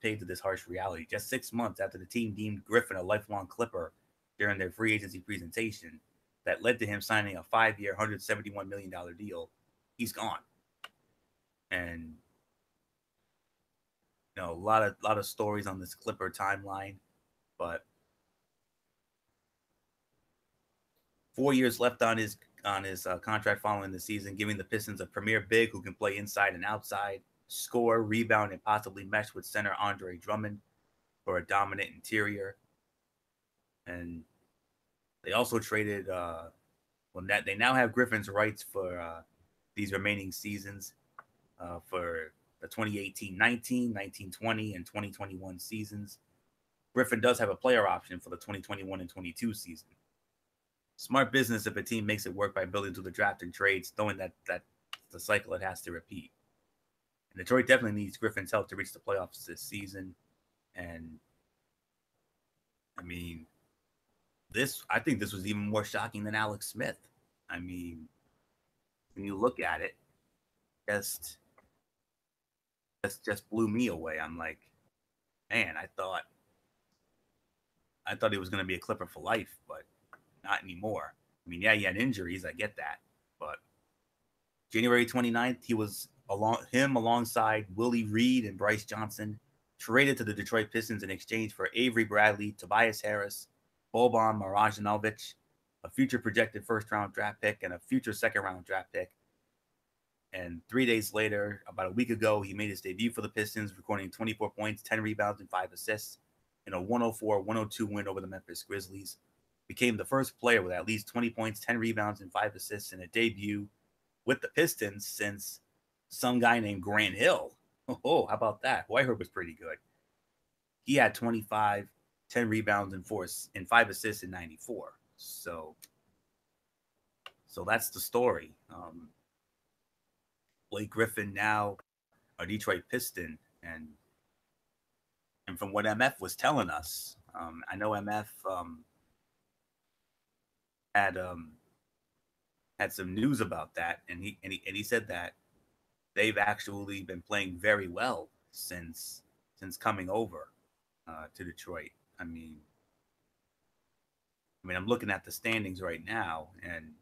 paid to this harsh reality. Just 6 months after the team deemed Griffin a lifelong Clipper during their free agency presentation that led to him signing a 5-year, $171 million deal, he's gone. And a lot of stories on this Clipper timeline, but 4 years left on his contract following the season, giving the Pistons a premier big who can play inside and outside, score, rebound, and possibly mesh with center Andre Drummond for a dominant interior. And they also traded. They now have Griffin's rights for these remaining seasons for the 2018-19, 19-20, and 2021 seasons. Griffin does have a player option for the 2021 and 22 season. Smart business if a team makes it work by building through the draft and trades, knowing that the cycle it has to repeat. And Detroit definitely needs Griffin's help to reach the playoffs this season. And I mean, I think this was even more shocking than Alex Smith. I mean, when you look at it, just blew me away. I'm like, man, I thought he was going to be a Clipper for life, but not anymore. I mean, yeah, he had injuries. I get that. But January 29th, he was alongside Willie Reed and Bryce Johnson, traded to the Detroit Pistons in exchange for Avery Bradley, Tobias Harris, Boban Marjanovic, a future projected first-round draft pick, and a future second-round draft pick. And 3 days later, about a week ago, he made his debut for the Pistons, recording 24 points, 10 rebounds, and 5 assists in a 104-102 win over the Memphis Grizzlies. Became the first player with at least 20 points, 10 rebounds, and 5 assists in a debut with the Pistons since some guy named Grant Hill. Oh, how about that? Who I heard was pretty good. He had 25, 10 rebounds, and 5 assists in 94. So that's the story. Blake Griffin now a Detroit Piston, and from what MF was telling us, I know MF had some news about that, and he said that they've actually been playing very well since coming over to Detroit. I mean, I'm looking at the standings right now, and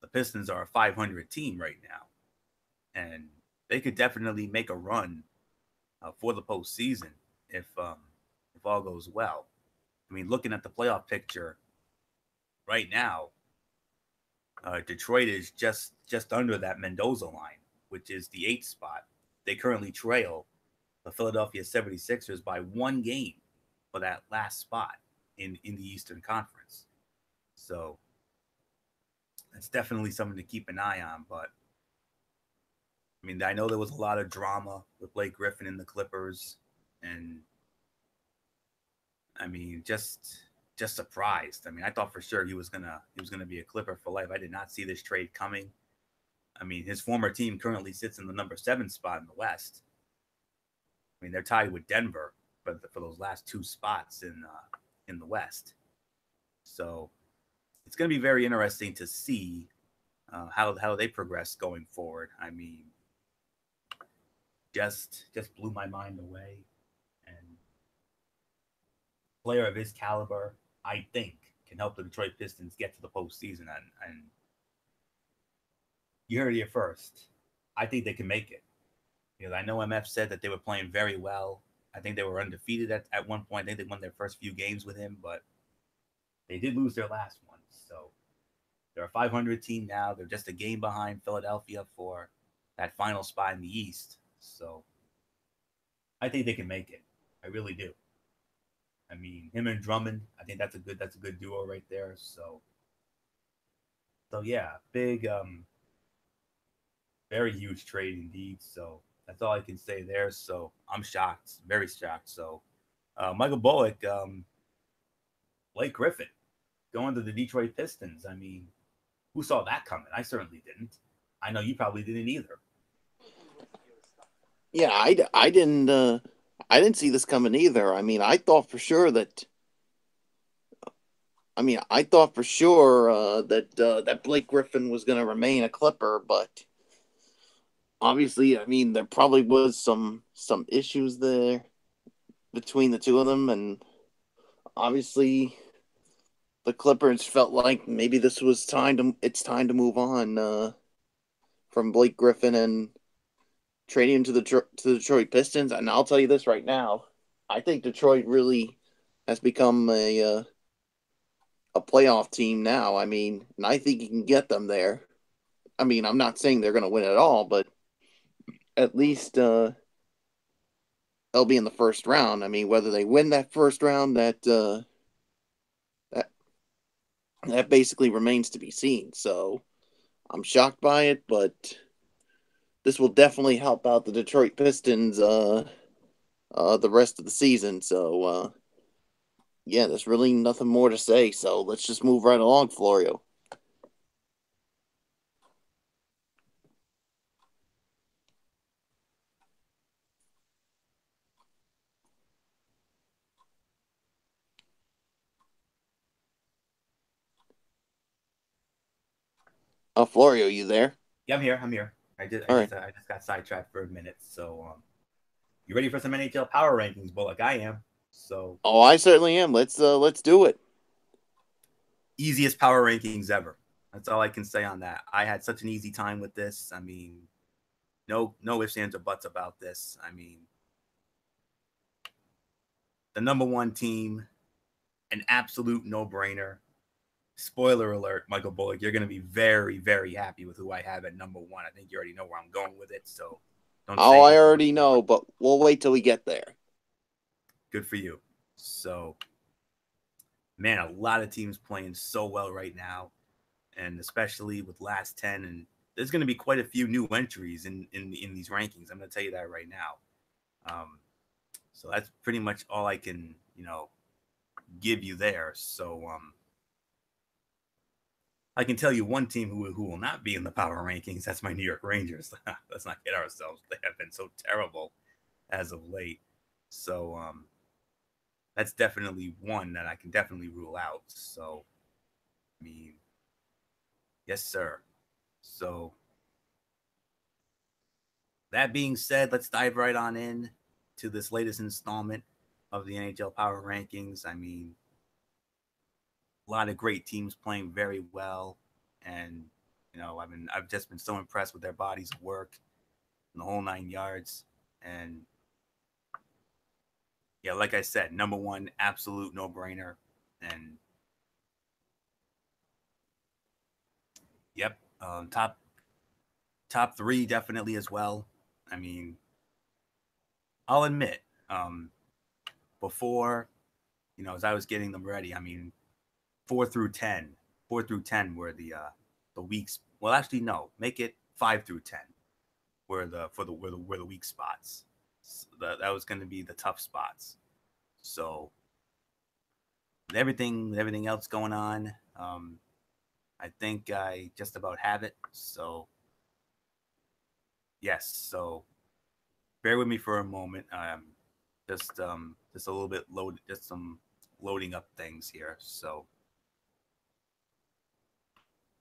the Pistons are a 500 team right now, and they could definitely make a run for the postseason if all goes well. I mean, looking at the playoff picture right now, Detroit is just under that Mendoza line, which is the 8th spot. They currently trail the Philadelphia 76ers by 1 game for that last spot in the Eastern Conference. So that's definitely something to keep an eye on. But I mean, I know there was a lot of drama with Blake Griffin and the Clippers, and I mean, just surprised. I mean, I thought for sure he was gonna be a Clipper for life. I did not see this trade coming. I mean, his former team currently sits in the number 7 spot in the West. I mean, they're tied with Denver for those last 2 spots in the West. So it's going to be very interesting to see how they progress going forward. I mean, just blew my mind away. And player of his caliber, I think, can help the Detroit Pistons get to the postseason. And you heard it here first. I think they can make it. Because I know MF said that they were playing very well. I think they were undefeated at one point. I think they won their first few games with him, but they did lose their last one. So they're a 500 team now. They're just a game behind Philadelphia for that final spot in the East. So I think they can make it. I really do. I mean, him and Drummond, I think that's a good duo right there. So yeah, big, very huge trade indeed. So That's all I can say there. So I'm shocked, very shocked. So Michael Bullock, Blake Griffin going to the Detroit Pistons. I mean, who saw that coming? I certainly didn't. I know you probably didn't either. Yeah, I didn't see this coming either. I mean, I thought for sure that Blake Griffin was going to remain a Clipper, but obviously, I mean, there probably was some issues there between the two of them, and obviously the Clippers felt like maybe this was time to move on from Blake Griffin and trading him to the Detroit Pistons. And I'll tell you this right now, I think Detroit really has become a playoff team now. I mean, and I think you can get them there. I mean, I'm not saying they're going to win it all, but at least they'll be in the first round. I mean, whether they win that first round, that that basically remains to be seen. So I'm shocked by it, but this will definitely help out the Detroit Pistons the rest of the season. So yeah, there's really nothing more to say. So let's just move right along, Florio. Florio, you there? Yeah, I'm here. I'm here. All right. I just got sidetracked for a minute. So, you ready for some NHL power rankings, Bullock? I am. So, Oh, I certainly am. Let's do it. easiest power rankings ever. That's all I can say on that. I had such an easy time with this. I mean, no ifs, ands, or buts about this. I mean, the number one team, an absolute no brainer. Spoiler alert, Michael Bullock, you're going to be very, very happy with who I have at number one. I think you already know where I'm going with it. So don't Oh, say I anything already more. know, but we'll wait till we get there. Good for you. So, man, a lot of teams playing so well right now, and especially with last 10. And there's going to be quite a few new entries in these rankings. I'm going to tell you that right now. So that's pretty much all I can, give you there. So, I can tell you one team who will not be in the power rankings. That's my New York Rangers. Let's not kid ourselves. They have been so terrible as of late. So that's definitely one that I can definitely rule out. So, I mean, yes, sir. So that being said, let's dive right on in to this latest installment of the NHL Power Rankings. I mean, a lot of great teams playing very well, and I've just been so impressed with their bodies of work and the whole 9 yards. And yeah, like I said, number one, absolute no brainer. And yep, top three definitely as well. I mean, I'll admit, um, before as I was getting them ready, I mean, 4 through 10, 4 through 10 were the weeks. Well, actually, no, make it 5 through 10 were the weak spots. So that was going to be the tough spots. So everything else going on, I think I just about have it. So yes, so bear with me for a moment. Just a little bit just some loading up things here. So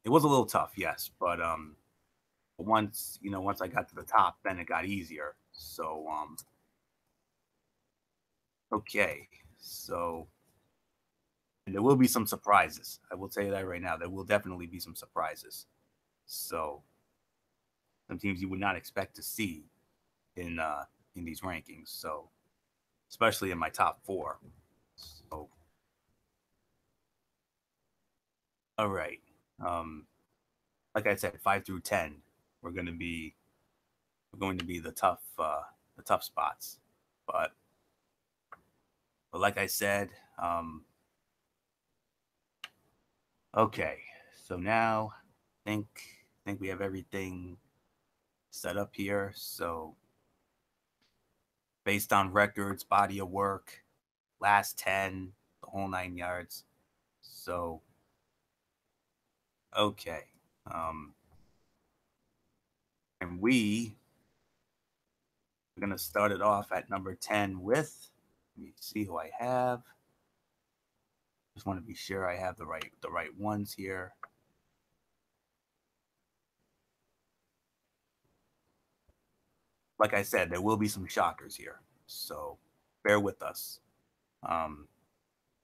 it was a little tough, yes, but once I got to the top, then it got easier. So okay, so and there will be some surprises. I will tell you that right now. There will definitely be some surprises. So some teams you would not expect to see in these rankings. So especially in my top four. So all right. Um, like I said, 5 through 10, we're going to be the tough spots. But like I said, okay. So now think we have everything set up here. So based on records, body of work, last 10, the whole 9 yards. So, okay. And we are going to start it off at number 10 with, let me see who I have. Just want to be sure I have the right ones here. Like I said, there will be some shockers here, so bear with us.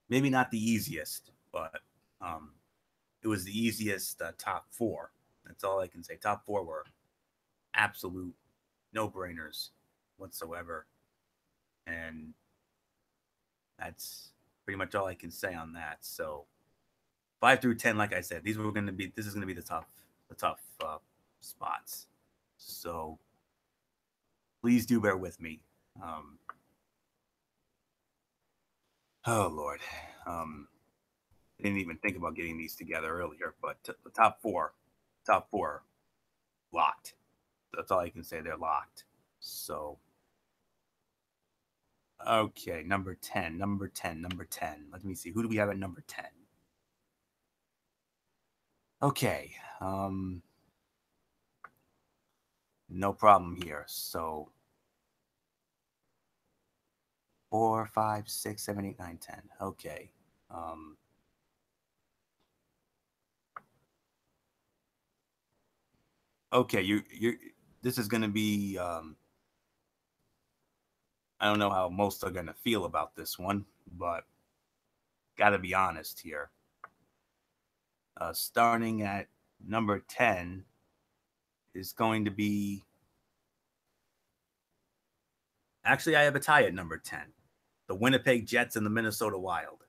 Maybe not the easiest, but it was the easiest top four. That's all I can say. Top four were absolute no-brainers whatsoever, and that's pretty much all I can say on that. So 5 through 10, like I said, this is going to be the tough spots. So please do bear with me. Oh Lord, I didn't even think about getting these together earlier, but the top four, locked. That's all I can say. They're locked. So, okay, number 10. Let me see. Who do we have at number 10? Okay, no problem here. So, 4, 5, 6, 7, 8, 9, 10. Okay. Okay, you this is going to be I don't know how most are going to feel about this one, but got to be honest here. Starting at number 10 is going to be, actually, I have a tie at number 10. The Winnipeg Jets and the Minnesota Wild.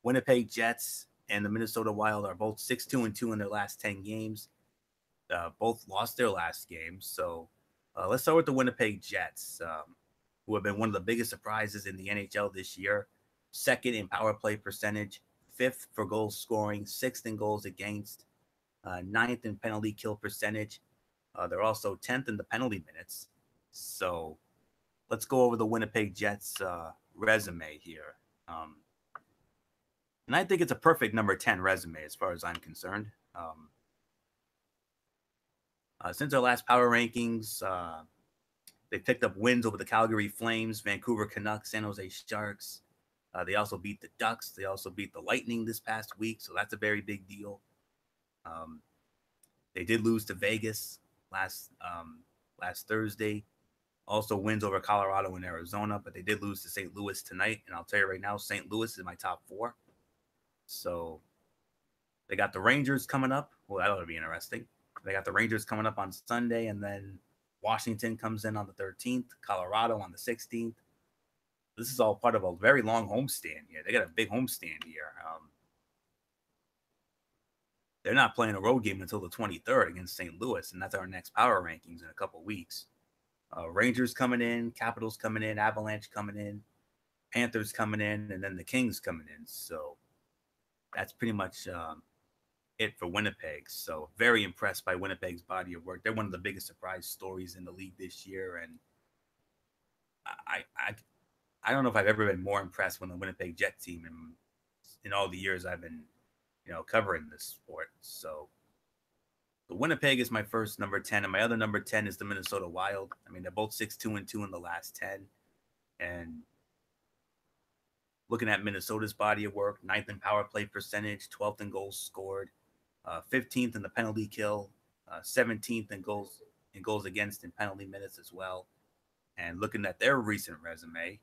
Winnipeg Jets and the Minnesota Wild are both 6-2-2 in their last 10 games. Both lost their last game. So let's start with the Winnipeg Jets, who have been one of the biggest surprises in the NHL this year. Second in power play percentage, fifth for goal scoring, sixth in goals against, ninth in penalty kill percentage. They're also 10th in the penalty minutes. So let's go over the Winnipeg Jets resume here. And I think it's a perfect number 10 resume as far as I'm concerned. Since our last power rankings, they picked up wins over the Calgary Flames, Vancouver Canucks, San Jose Sharks. They also beat the Ducks. They also beat the Lightning this past week, so that's a very big deal. They did lose to Vegas last Thursday. Also wins over Colorado and Arizona, but they did lose to St. Louis tonight. And I'll tell you right now, St. Louis is my top 4. So they got the Rangers coming up. Well, that ought to be interesting. They got the Rangers coming up on Sunday, and then Washington comes in on the 13th, Colorado on the 16th. This is all part of a very long homestand here. They got a big homestand here. They're not playing a road game until the 23rd against St. Louis, and that's our next power rankings in a couple weeks. Rangers coming in, Capitals coming in, Avalanche coming in, Panthers coming in, and then the Kings coming in. So that's pretty much it for Winnipeg. So very impressed by Winnipeg's body of work. They're one of the biggest surprise stories in the league this year, and I don't know if I've ever been more impressed with the Winnipeg Jet team in all the years I've been covering this sport. So the Winnipeg is my first number 10, and my other number 10 is the Minnesota Wild. I mean, they're both 6-2-2 in the last 10, and looking at Minnesota's body of work, 9th in power play percentage, 12th in goals scored, 15th in the penalty kill, 17th in goals against in penalty minutes as well. And looking at their recent resume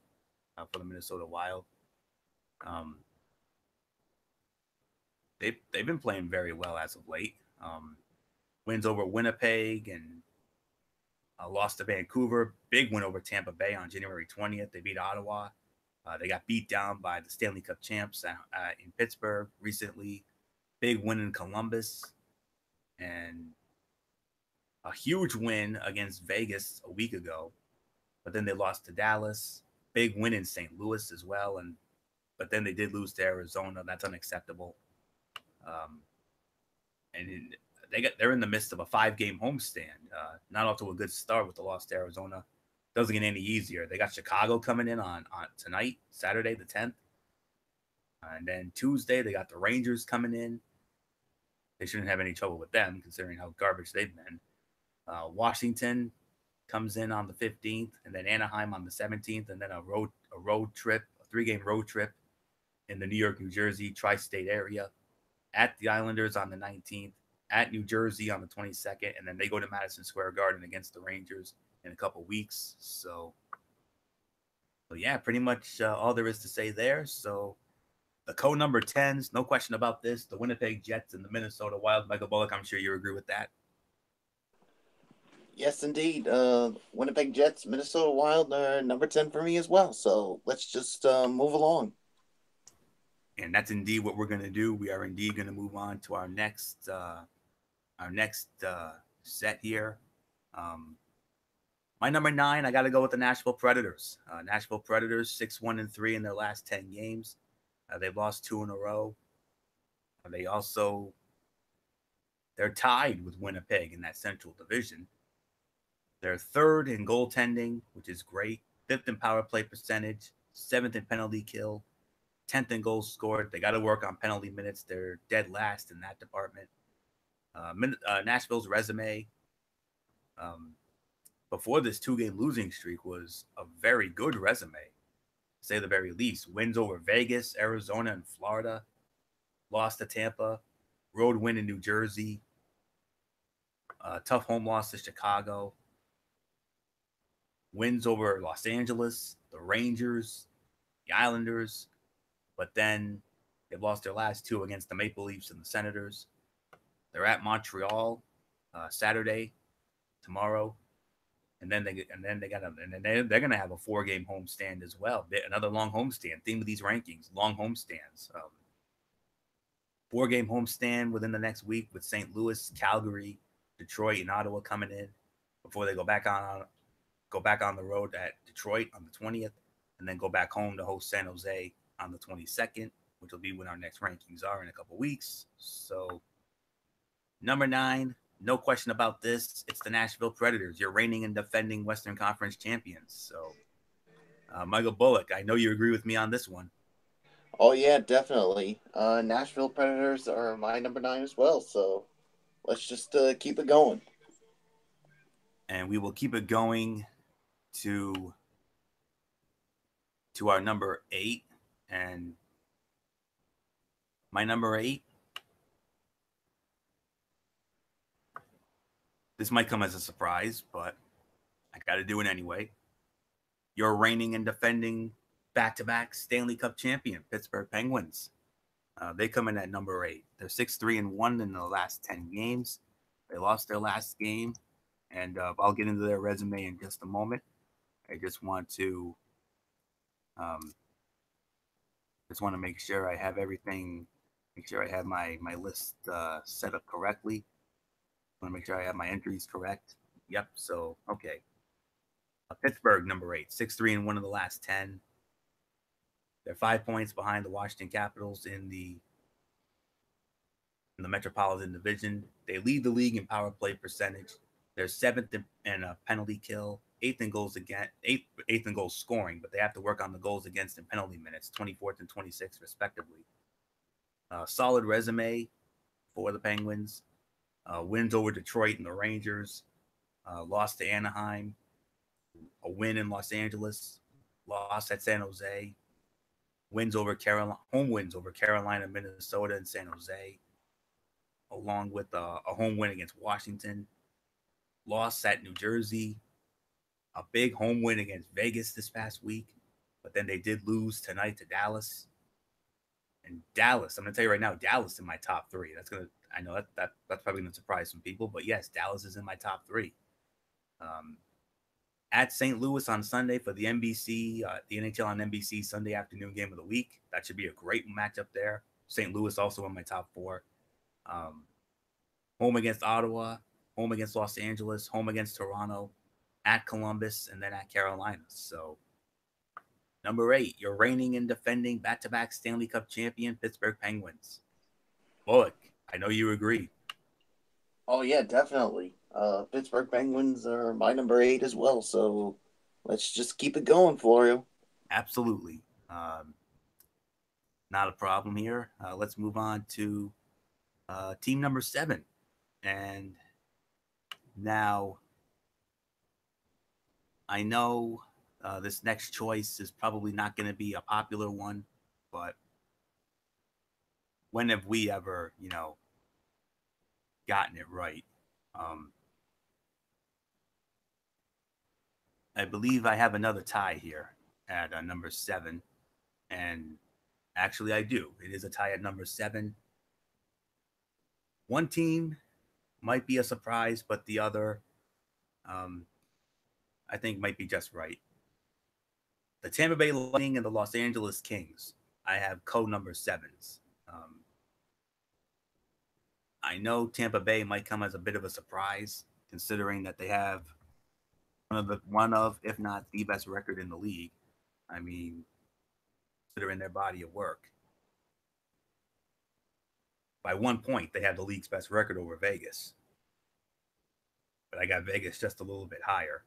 for the Minnesota Wild, they've been playing very well as of late. Wins over Winnipeg and lost to Vancouver. Big win over Tampa Bay on January 20th. They beat Ottawa. They got beat down by the Stanley Cup champs in Pittsburgh recently. Big win in Columbus. And a huge win against Vegas a week ago. But then they lost to Dallas. Big win in St. Louis as well. But then they did lose to Arizona. That's unacceptable. And they're in the midst of a 5-game homestand. Not off to a good start with the loss to Arizona. doesn't get any easier. They got Chicago coming in on tonight, Saturday the 10th. And then Tuesday, they got the Rangers coming in. They shouldn't have any trouble with them, considering how garbage they've been. Washington comes in on the 15th, and then Anaheim on the 17th, and then a road trip, a 3-game road trip in the New York, New Jersey tri-state area, at the Islanders on the 19th, at New Jersey on the 22nd, and then they go to Madison Square Garden against the Rangers in a couple weeks. So yeah, pretty much all there is to say there. So the code number 10s, no question about this, the Winnipeg Jets and the Minnesota Wild. Michael Bullock, I'm sure you agree with that. Yes, indeed. Winnipeg Jets, Minnesota Wild are number 10 for me as well. So let's just move along. And that's indeed what we're going to do. We are indeed going to move on to our next set here. My number 9, I got to go with the Nashville Predators. Nashville Predators, 6-1-3 in their last 10 games. They've lost 2 in a row. They're tied with Winnipeg in that Central Division. They're 3rd in goaltending, which is great. 5th in power play percentage. 7th in penalty kill. 10th in goals scored. They got to work on penalty minutes. They're dead last in that department. Nashville's resume before this 2-game losing streak was a very good resume, to say the very least. Wins over Vegas, Arizona, and Florida. Lost to Tampa. Road win in New Jersey. Tough home loss to Chicago. Wins over Los Angeles, the Rangers, the Islanders. But then they've lost their last 2 against the Maple Leafs and the Senators. They're at Montreal Saturday, tomorrow, and then they're gonna have a 4-game homestand as well. Another long homestand. Theme of these rankings: long homestands. 4-game homestand within the next week with St. Louis, Calgary, Detroit, and Ottawa coming in before they go back on the road at Detroit on the 20th, and then go back home to host San Jose on the 22nd, which will be when our next rankings are in a couple weeks. So number 9, no question about this, it's the Nashville Predators, your reigning and defending Western Conference champions. So Michael Bullock, I know you agree with me on this one. Oh yeah, definitely. Nashville Predators are my number 9 as well. So let's just keep it going. And we will keep it going to our number 8. And my number 8, this might come as a surprise, but I got to do it anyway. Your reigning and defending back-to-back Stanley Cup champion, Pittsburgh Penguins. They come in at number 8. They're 6-3-1 in the last 10 games. They lost their last game, and I'll get into their resume in just a moment. I just want to make sure I have everything, make sure I have my list set up correctly. I want to make sure I have my entries correct. Yep, so, okay. Pittsburgh, number 8, 6-3-1 in the last 10. They're 5 points behind the Washington Capitals in the Metropolitan Division. They lead the league in power play percentage. They're 7th in a penalty kill, 8th in goals against, 8th in goals scoring, but they have to work on the goals against and penalty minutes, 24th and 26th respectively. Solid resume for the Penguins. Wins over Detroit and the Rangers. Lost to Anaheim. A win in Los Angeles. Lost at San Jose. Home wins over Carolina, Minnesota, and San Jose, along with a home win against Washington. Loss at New Jersey. A big home win against Vegas this past week, but then they did lose tonight to Dallas. And Dallas, I'm going to tell you right now, Dallas in my top 3. I know that's probably going to surprise some people, but yes, Dallas is in my top 3. At St. Louis on Sunday for the NBC, the NHL on NBC Sunday afternoon game of the week. That should be a great matchup there. St. Louis also in my top 4. Home against Ottawa, home against Los Angeles, home against Toronto, at Columbus, and then at Carolina. So, number 8, your reigning and defending back-to-back Stanley Cup champion, Pittsburgh Penguins. Bullock, I know you agree. Oh yeah, definitely. Pittsburgh Penguins are my number 8 as well. So Let's just keep it going, Florio. Absolutely. Not a problem here. Let's move on to team number 7. And now I know this next choice is probably not going to be a popular one, but when have we ever, gotten it right? Um, I believe I have another tie here at number 7. And actually, I do. It is a tie at number 7. One team might be a surprise, but the other, um, I think, might be just right. The Tampa Bay Lightning and the Los Angeles Kings. I have number 7s. I know Tampa Bay might come as a bit of a surprise, considering that they have one of, if not the best record in the league. I mean, considering their body of work. By 1 point, they have the league's best record over Vegas. But I got Vegas just a little bit higher.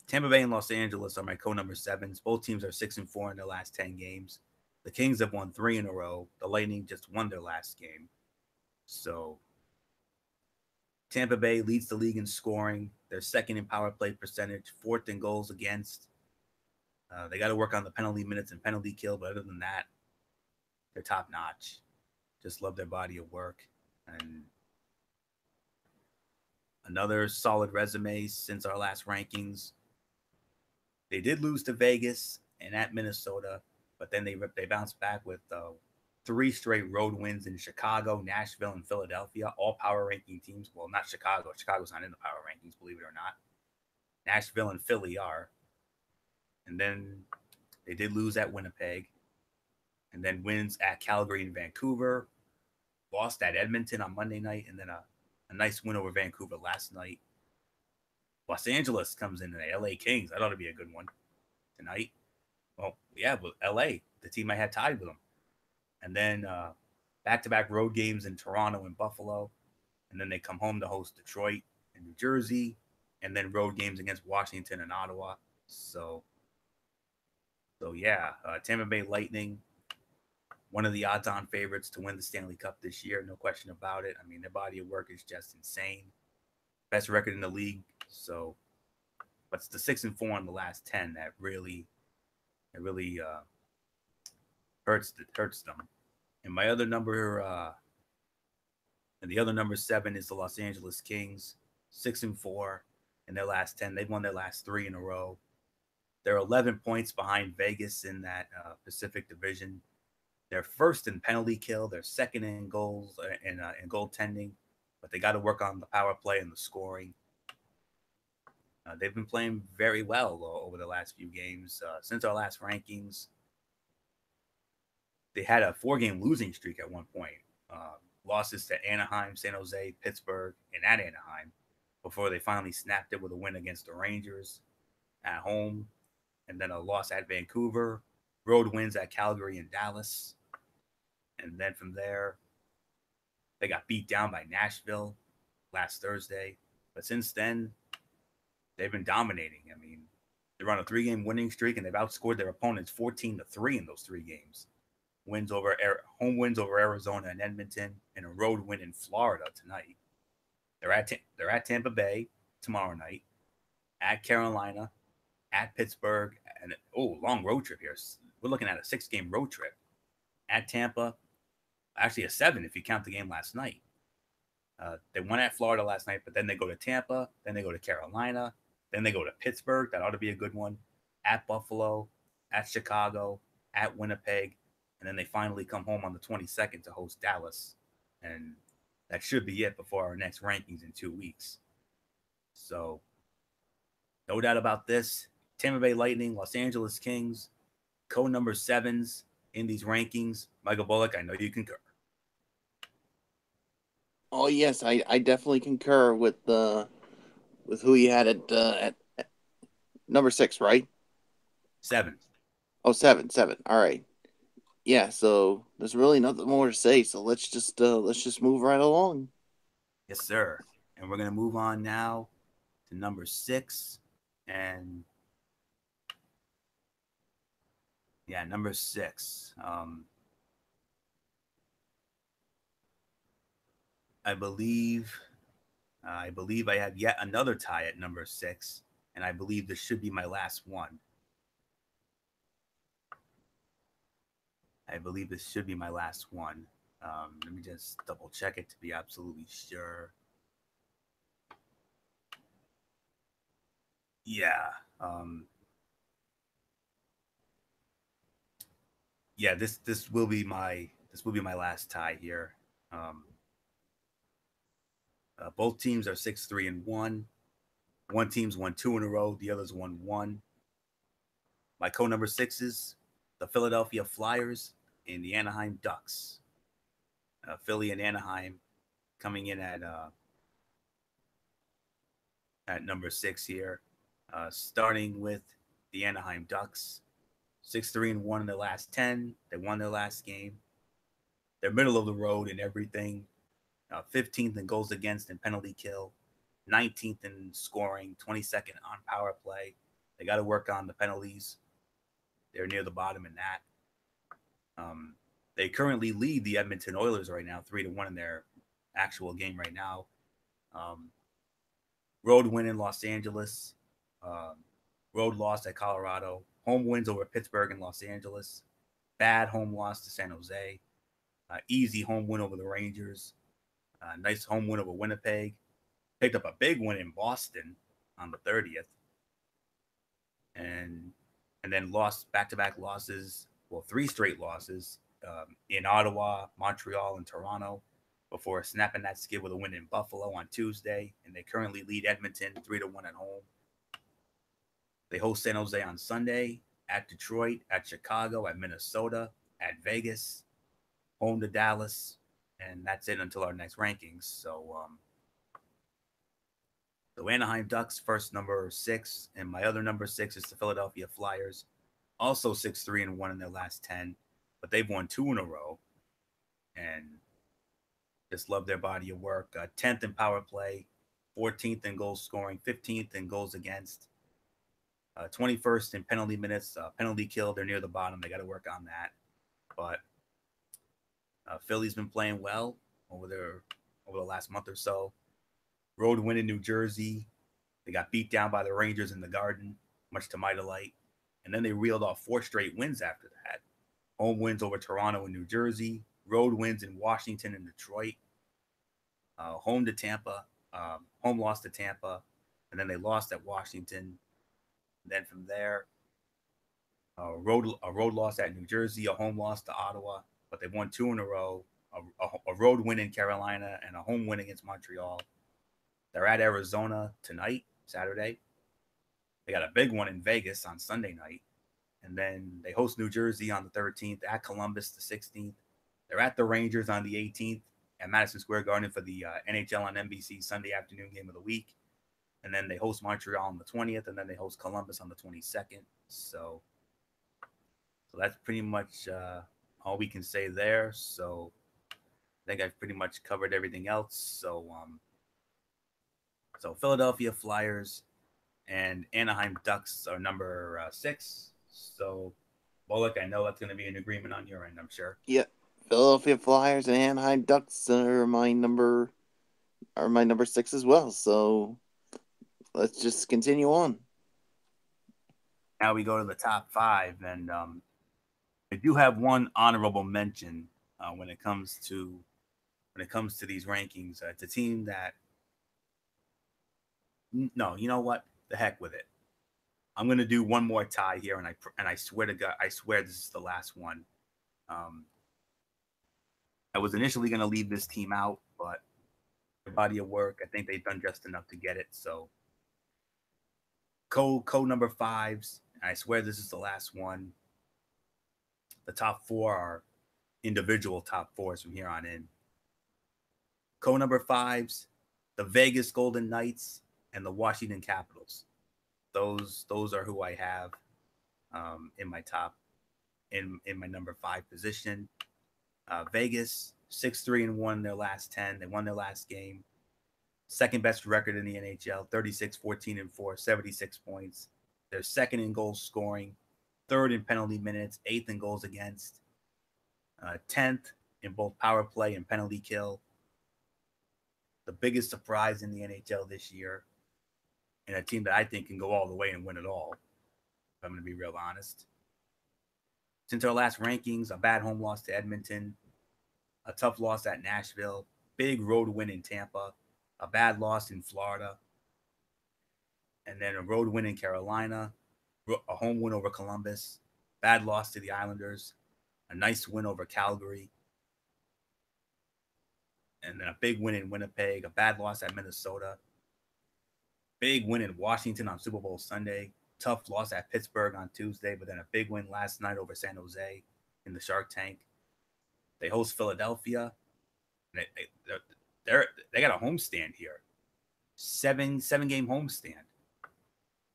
Tampa Bay and Los Angeles are my number 7s. Both teams are 6-4 in their last 10 games. The Kings have won 3 in a row. The Lightning just won their last game. So Tampa Bay leads the league in scoring. They're second in power play percentage, fourth in goals against. They got to work on the penalty minutes and penalty kill, but other than that, they're top notch. Just love their body of work. And another solid resume since our last rankings. They did lose to Vegas and at Minnesota, but then they bounced back with 3 straight road wins in Chicago, Nashville, and Philadelphia, all power ranking teams. Well, not Chicago. Chicago's not in the power rankings, believe it or not. Nashville and Philly are. And then they did lose at Winnipeg. And then wins at Calgary and Vancouver. Lost at Edmonton on Monday night. And then a nice win over Vancouver last night. Los Angeles comes in the LA Kings. That ought to be a good one tonight. Well, yeah, but LA, the team I had tied with them. And then back-to-back road games in Toronto and Buffalo. And then they come home to host Detroit and New Jersey. And then road games against Washington and Ottawa. So yeah, Tampa Bay Lightning, one of the odds-on favorites to win the Stanley Cup this year. No question about it. I mean, their body of work is just insane. Best record in the league. So, but it's the 6-4 in the last 10 that really hurts them. And my other number, and the other number 7 is the Los Angeles Kings, 6-4 in their last 10. They've won their last 3 in a row. They're 11 points behind Vegas in that Pacific Division. They're first in penalty kill. They're second in goals and in goaltending, but they got to work on the power play and the scoring. They've been playing very well over the last few games. Since our last rankings, they had a 4-game losing streak at one point. Losses to Anaheim, San Jose, Pittsburgh, and at Anaheim before they finally snapped it with a win against the Rangers at home, and then a loss at Vancouver, road wins at Calgary and Dallas. And then from there, they got beat down by Nashville last Thursday. But since then, they've been dominating. I mean, they're on a 3-game winning streak, and they've outscored their opponents 14-3 in those 3 games. Home wins over Arizona and Edmonton, and a road win in Florida tonight. They're at Tampa Bay tomorrow night, at Carolina, at Pittsburgh, and long road trip here. We're looking at a 6-game road trip. At Tampa, actually a 7 if you count the game last night. They won at Florida last night, but then they go to Tampa, then they go to Carolina, then they go to Pittsburgh. That ought to be a good one. At Buffalo, at Chicago, at Winnipeg, and then they finally come home on the 22nd to host Dallas. And that should be it before our next rankings in 2 weeks. So, no doubt about this. Tampa Bay Lightning, Los Angeles Kings, number 7s in these rankings. Michael Bullock, I know you concur. Oh yes, I definitely concur with who you had at number 6, right? 7. Oh, 7. All right. Yeah, so there's really nothing more to say. So let's just move right along. Yes, sir. And we're gonna move on now to number 6, and Yeah, number 6. I believe I have yet another tie at number 6, and I believe this should be my last one. I believe this should be my last one. Let me just double check it to be absolutely sure. Yeah. Yeah, this will be my last tie here. Um, both teams are 6-3-1. One team's won 2 in a row. The other's won 1. My number 6 the Philadelphia Flyers and the Anaheim Ducks. Philly and Anaheim coming in at number 6 here. Starting with the Anaheim Ducks, 6-3-1 in their last 10. They won their last game. They're middle of the road in everything. 15th in goals against and penalty kill, 19th in scoring, 22nd on power play. They got to work on the penalties. They're near the bottom in that. They currently lead the Edmonton Oilers right now, 3-1 in their actual game right now. Road win in Los Angeles. Road loss at Colorado. Home wins over Pittsburgh and Los Angeles. Bad home loss to San Jose. Easy home win over the Rangers. Nice home win over Winnipeg. Picked up a big win in Boston on the 30th. And then lost back-to-back losses. Well, 3 straight losses in Ottawa, Montreal, and Toronto before snapping that skid with a win in Buffalo on Tuesday. And they currently lead Edmonton 3-1 at home. They host San Jose on Sunday, at Detroit, at Chicago, at Minnesota, at Vegas, home to Dallas, and that's it until our next rankings. So Anaheim Ducks, first number 6, and my other number 6 is the Philadelphia Flyers, also 6-3-1 in their last 10, but they've won 2 in a row, and just love their body of work. 10th in power play, 14th in goals scoring, 15th in goals against, 21st in penalty minutes, penalty kill. They're near the bottom. They got to work on that. But Philly's been playing well over the last month or so. Road win in New Jersey. They got beat down by the Rangers in the Garden, much to my delight. And then they reeled off 4 straight wins after that. Home wins over Toronto and New Jersey. Road wins in Washington and Detroit. Home to Tampa. Home loss to Tampa. And then they lost at Washington. And then from there, a road loss at New Jersey, a home loss to Ottawa, but they won 2 in a row, a road win in Carolina, and a home win against Montreal. They're at Arizona tonight, Saturday. They got a big one in Vegas on Sunday night. And then they host New Jersey on the 13th, at Columbus the 16th. They're at the Rangers on the 18th at Madison Square Garden for the NHL on NBC Sunday afternoon game of the week. And then they host Montreal on the 20th, and then they host Columbus on the 22nd. So that's pretty much all we can say there. So I think I've pretty much covered everything else. So Philadelphia Flyers and Anaheim Ducks are number 6. So, Bullock, I know that's going to be an agreement on your end, I'm sure. Yeah, Philadelphia Flyers and Anaheim Ducks are my number 6 as well. So let's just continue on. Now we go to the top 5, and I do have one honorable mention when it comes to these rankings. It's a team that, no, you know what? The heck with it. I'm gonna do one more tie here, and I swear to God, I swear this is the last one. I was initially gonna leave this team out, but their body of work, I think they've done just enough to get it. So, code number 5s. I swear this is the last one. The top 4 are individual top 4s from here on in. Code number 5s, the Vegas Golden Knights and the Washington Capitals. Those are who I have in my top, in my number 5 position. Vegas 6-3-1 in their last 10. They won their last game. Second best record in the NHL, 36-14-4, 76 points. They're second in goals scoring, third in penalty minutes, eighth in goals against, 10th in both power play and penalty kill. The biggest surprise in the NHL this year, and a team that I think can go all the way and win it all, if I'm going to be real honest. Since our last rankings, a bad home loss to Edmonton, a tough loss at Nashville, big road win in Tampa, a bad loss in Florida, and then a road win in Carolina, a home win over Columbus, bad loss to the Islanders, a nice win over Calgary, and then a big win in Winnipeg, a bad loss at Minnesota, big win in Washington on Super Bowl Sunday, tough loss at Pittsburgh on Tuesday, but then a big win last night over San Jose in the Shark Tank. They host Philadelphia. They got a homestand here, seven game homestand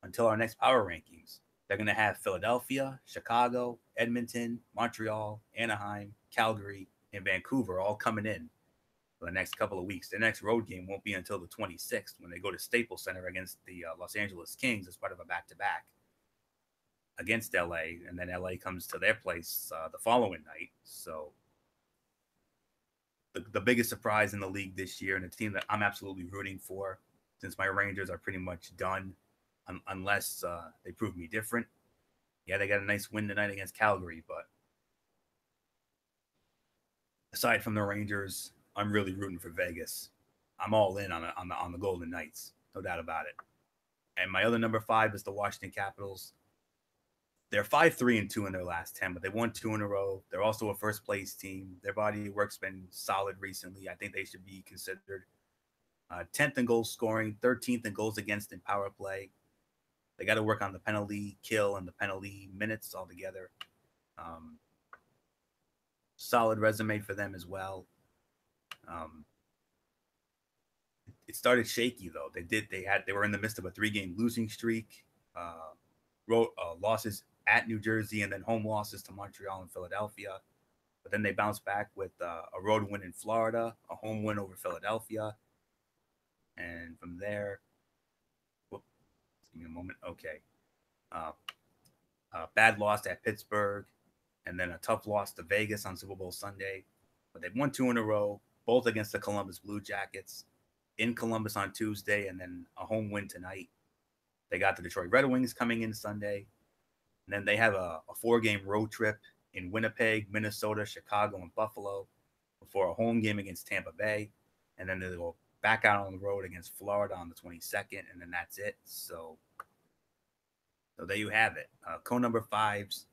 until our next power rankings. They're going to have Philadelphia, Chicago, Edmonton, Montreal, Anaheim, Calgary, and Vancouver all coming in for the next couple of weeks. Their next road game won't be until the 26th when they go to Staples Center against the Los Angeles Kings as part of a back-to-back against LA, and then LA comes to their place the following night. So the biggest surprise in the league this year, and a team that I'm absolutely rooting for, since my Rangers are pretty much done, unless they prove me different. Yeah, they got a nice win tonight against Calgary, but aside from the Rangers, I'm really rooting for Vegas. I'm all in on the Golden Knights, no doubt about it. And my other number 5 is the Washington Capitals. They're 5-3-2 in their last 10, but they won 2 in a row. They're also a first place team. Their body of work's been solid recently. I think they should be considered 10th in goals scoring, 13th in goals against in power play. They got to work on the penalty kill and the penalty minutes altogether. Solid resume for them as well. It started shaky though. They were in the midst of a 3-game losing streak. Losses at New Jersey and then home losses to Montreal and Philadelphia. But then they bounced back with a road win in Florida, a home win over Philadelphia. And from there, give me a moment. Okay. Bad loss at Pittsburgh, and then a tough loss to Vegas on Super Bowl Sunday. But they've won 2 in a row, both against the Columbus Blue Jackets, in Columbus on Tuesday, and then a home win tonight. They got the Detroit Red Wings coming in Sunday. And then they have a 4-game road trip in Winnipeg, Minnesota, Chicago, and Buffalo before a home game against Tampa Bay. And then they'll go back out on the road against Florida on the 22nd, and then that's it. So there you have it. Co-number 5s,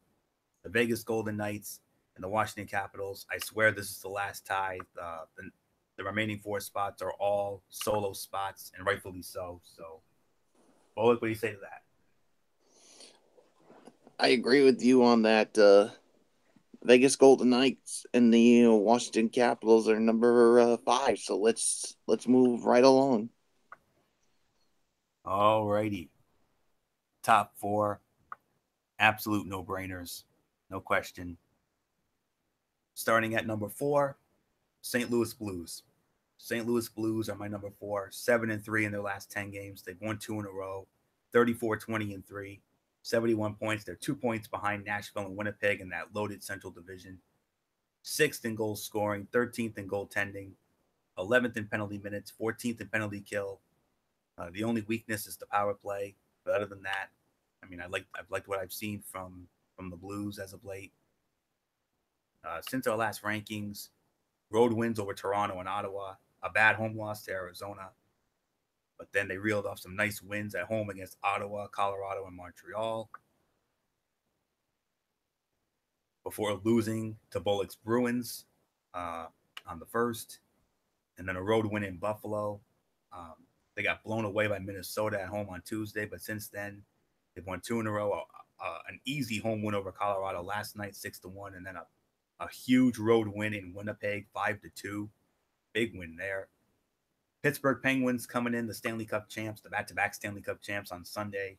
the Vegas Golden Knights and the Washington Capitals. I swear this is the last tie. The remaining 4 spots are all solo spots, and rightfully so. So, what do you say to that? I agree with you on that. Vegas Golden Knights and the Washington Capitals are number 5. So let's move right along. All righty. Top 4, absolute no-brainers, no question. Starting at number 4, St. Louis Blues. St. Louis Blues are my number 4, 7-3 in their last 10 games. They've won 2 in a row, 34-20-3, 71 points. They're 2 points behind Nashville and Winnipeg in that loaded Central Division. 6th in goal scoring, 13th in goaltending, 11th in penalty minutes, 14th in penalty kill. The only weakness is the power play. But other than that, I mean, I've liked what I've seen from the Blues as of late. Since our last rankings, road wins over Toronto and Ottawa, a bad home loss to Arizona. But then they reeled off some nice wins at home against Ottawa, Colorado, and Montreal before losing to Bullock's Bruins on the 1st. And then a road win in Buffalo. They got blown away by Minnesota at home on Tuesday, but since then, they've won 2 in a row. An easy home win over Colorado last night, 6-1, and then a huge road win in Winnipeg, 5-2. Big win there. Pittsburgh Penguins coming in, the Stanley Cup champs, the back-to-back Stanley Cup champs on Sunday.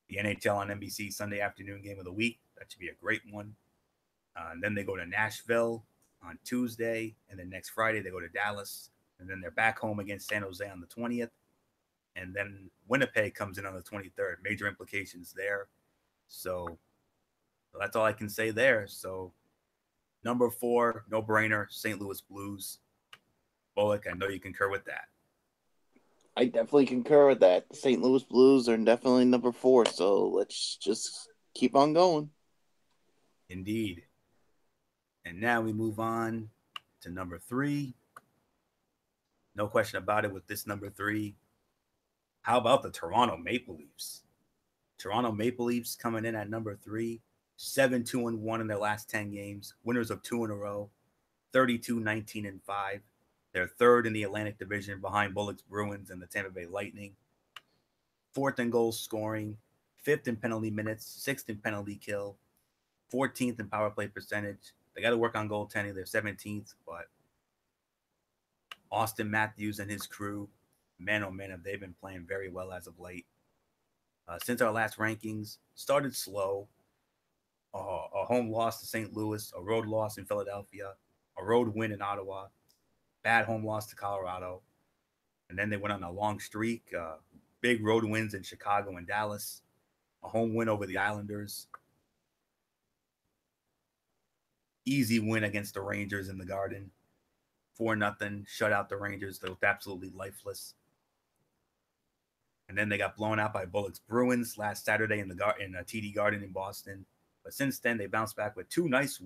The NHL on NBC Sunday afternoon game of the week. That should be a great one. And then they go to Nashville on Tuesday, and then next Friday they go to Dallas. And then they're back home against San Jose on the 20th. And then Winnipeg comes in on the 23rd. Major implications there. So So that's all I can say there. So number 4, no brainer, St. Louis Blues. Bullock, I know you concur with that. I definitely concur with that. The St. Louis Blues are definitely number 4, so let's just keep on going. Indeed. And now we move on to number 3. No question about it with this number 3. How about the Toronto Maple Leafs? Toronto Maple Leafs coming in at number 3, 7-2-1 in their last 10 games, winners of 2 in a row, 32-19-5. They're third in the Atlantic Division behind Bullock's Bruins and the Tampa Bay Lightning. Fourth in goals scoring, fifth in penalty minutes, sixth in penalty kill, 14th in power play percentage. They got to work on goaltending. They're 17th, but Austin Matthews and his crew, man, oh man, have they been playing very well as of late. Since our last rankings, started slow. A home loss to St. Louis, a road loss in Philadelphia, a road win in Ottawa, bad home loss to Colorado. And then they went on a long streak, big road wins in Chicago and Dallas, a home win over the Islanders, easy win against the Rangers in the Garden, 4-0, shut out the Rangers. They looked absolutely lifeless. And then they got blown out by Bullock's Bruins last Saturday in TD Garden in Boston. But since then, they bounced back with two nice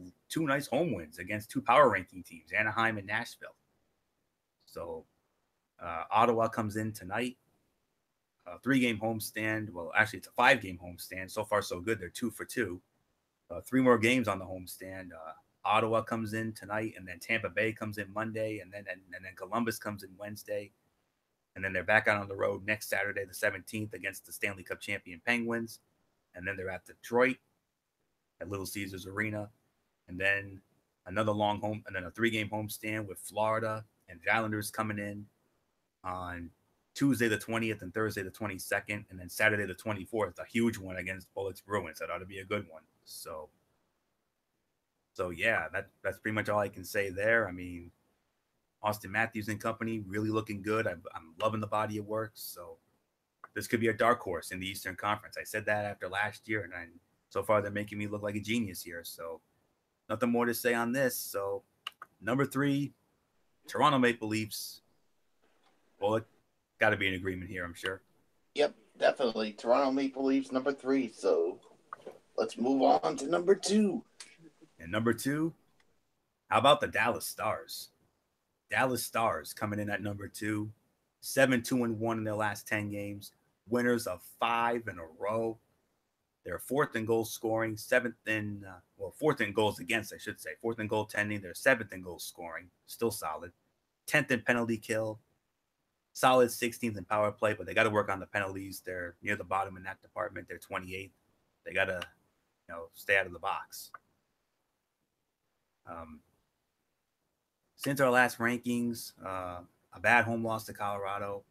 home wins against 2 power ranking teams, Anaheim and Nashville. So Ottawa comes in tonight. A 3-game homestand. Well, actually, it's a 5-game homestand. So far, so good. They're 2 for 2. 3 more games on the homestand. Ottawa comes in tonight, and then Tampa Bay comes in Monday, and then Columbus comes in Wednesday. And then they're back out on the road next Saturday, the 17th, against the Stanley Cup champion Penguins. And then they're at Detroit at Little Caesars Arena. And then another long home, and then a 3-game homestand with Florida and the Islanders coming in on Tuesday the 20th and Thursday the 22nd. And then Saturday the 24th, a huge one against Bullock's Bruins. That ought to be a good one. So yeah, that's pretty much all I can say there. I mean, Austin Matthews and company really looking good. I'm loving the body of work. So this could be a dark horse in the Eastern Conference. I said that after last year, and so far they're making me look like a genius here. So nothing more to say on this. So number 3, Toronto Maple Leafs. Bullock, got to be an agreement here, I'm sure. Yep, definitely. Toronto Maple Leafs number 3. So let's move on to number 2. And number 2, how about the Dallas Stars? Dallas Stars coming in at number 2, 7-2-1 in their last 10 games, winners of 5 in a row. They're 4th in goals scoring, 4th in goals against, I should say. 4th in goaltending. They're 7th in goals scoring, still solid. 10th in penalty kill, solid 16th in power play, but they got to work on the penalties. They're near the bottom in that department. They're 28th. They got to, stay out of the box. Since our last rankings, a bad home loss to Colorado,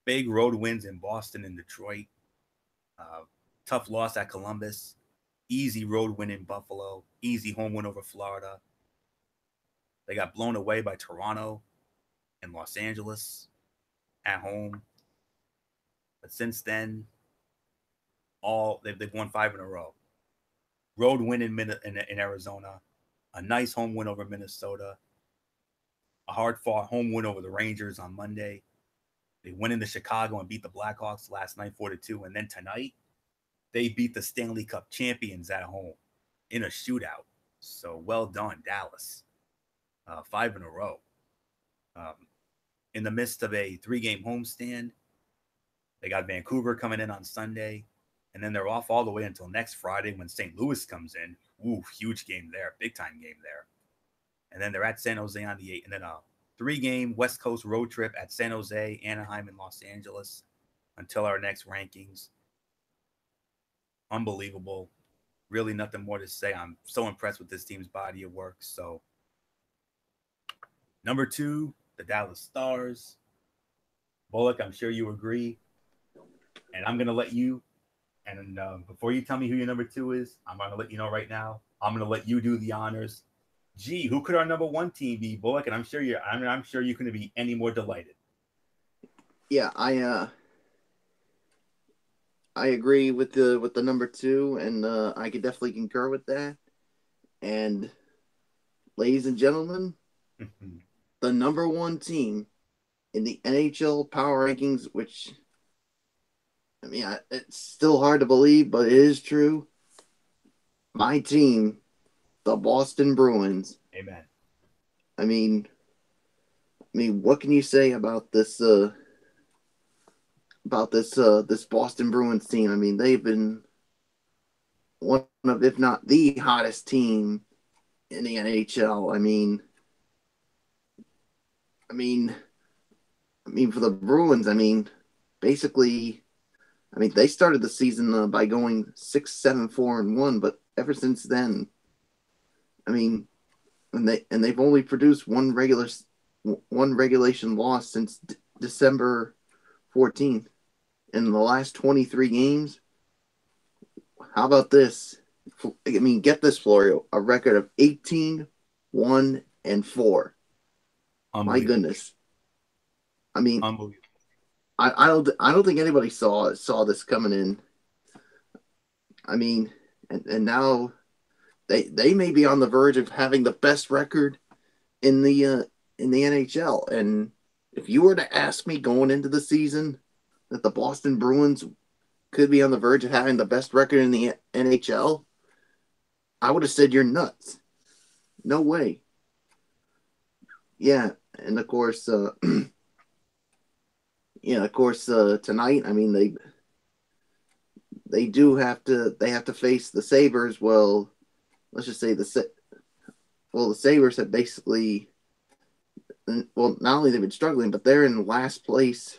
big road wins in Boston and Detroit, tough loss at Columbus, easy road win in Buffalo, easy home win over Florida. They got blown away by Toronto and Los Angeles at home. But since then, they've won 5 in a row. Road win in Arizona, a nice home win over Minnesota, a hard-fought home win over the Rangers on Monday. They went into Chicago and beat the Blackhawks last night 4-2. And then tonight, they beat the Stanley Cup champions at home in a shootout. So well done, Dallas. 5 in a row. In the midst of a 3-game homestand, they got Vancouver coming in on Sunday. And then they're off all the way until next Friday when St. Louis comes in. Ooh, huge game there. Big-time game there. And then they're at San Jose on the 8th. And then a 3-game West Coast road trip at San Jose, Anaheim, and Los Angeles until our next rankings. Unbelievable. Really nothing more to say. I'm so impressed with this team's body of work. So, number 2, the Dallas Stars. Bullock, I'm sure you agree. And I'm going to let you, and before you tell me who your number 2 is, I'm going to let you know right now. I'm going to let you do the honors. Gee, who could our number 1 team be, Bullock? And I'm sure you're going to be any more delighted. Yeah, I I agree with the number two, and I could definitely concur with that. And ladies and gentlemen, the number one team in the NHL power rankings, which I mean, it's still hard to believe, but it is true. My team, the Boston Bruins. Amen. I mean, what can you say about this? This Boston Bruins team? I mean, they've been one of, if not the hottest team in the NHL. I mean, for the Bruins, basically, they started the season by going 6-7-4-1, but ever since then, I mean, they've only produced one regulation loss since December 14th. In the last 23 games, how about this? Get this, Florio, a record of 18-1-4. My goodness. Unbelievable. I don't think anybody saw this coming in. And now they may be on the verge of having the best record in the NHL. And if you were to ask me going into the season that the Boston Bruins could be on the verge of having the best record in the NHL, I would have said you're nuts. No way. Yeah, and of course, tonight, they have to face the Sabres. Well, let's just say the Sabres have basically, well, not only they've been struggling, but they're in last place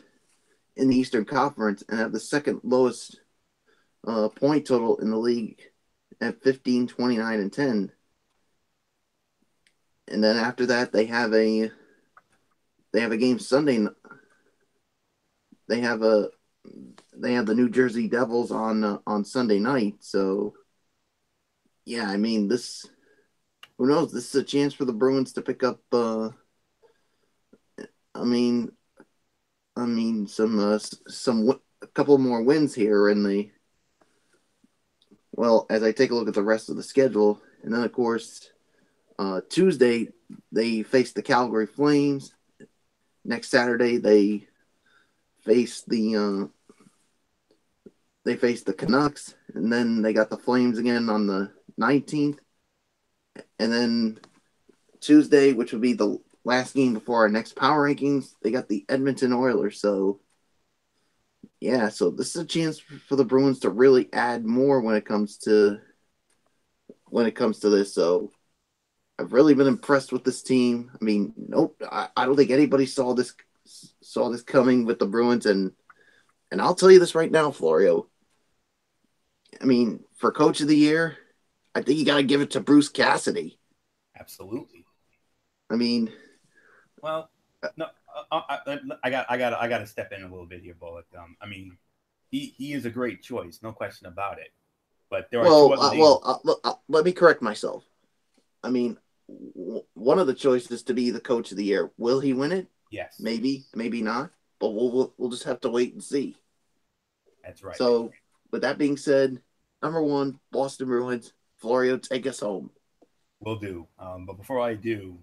in the Eastern Conference and have the second lowest point total in the league at 15, 29, and 10. And then after that, they have a game Sunday. They have the New Jersey Devils on Sunday night. So, yeah, this, who knows? This is a chance for the Bruins to pick up. A couple more wins here in the. Well, as I take a look at the rest of the schedule, and then of course, Tuesday they face the Calgary Flames. Next Saturday they face the Canucks, and then they got the Flames again on the 19th, and then Tuesday, which would be the last game before our next power rankings, they got the Edmonton Oilers. So yeah, so this is a chance for the Bruins to really add more when it comes to this. So I've really been impressed with this team. I don't think anybody saw this coming with the Bruins, and I'll tell you this right now, Florio. For Coach of the Year, I think you got to give it to Bruce Cassidy. Absolutely. Well, no, I got to step in a little bit here, Bullock. He is a great choice, no question about it. But there are two other let me correct myself. One of the choices to be the Coach of the Year. Will he win it? Yes. Maybe, maybe not. But we'll just have to wait and see. That's right. So, with that being said, number one, Boston Bruins. Florio, take us home. Will do. But before I do,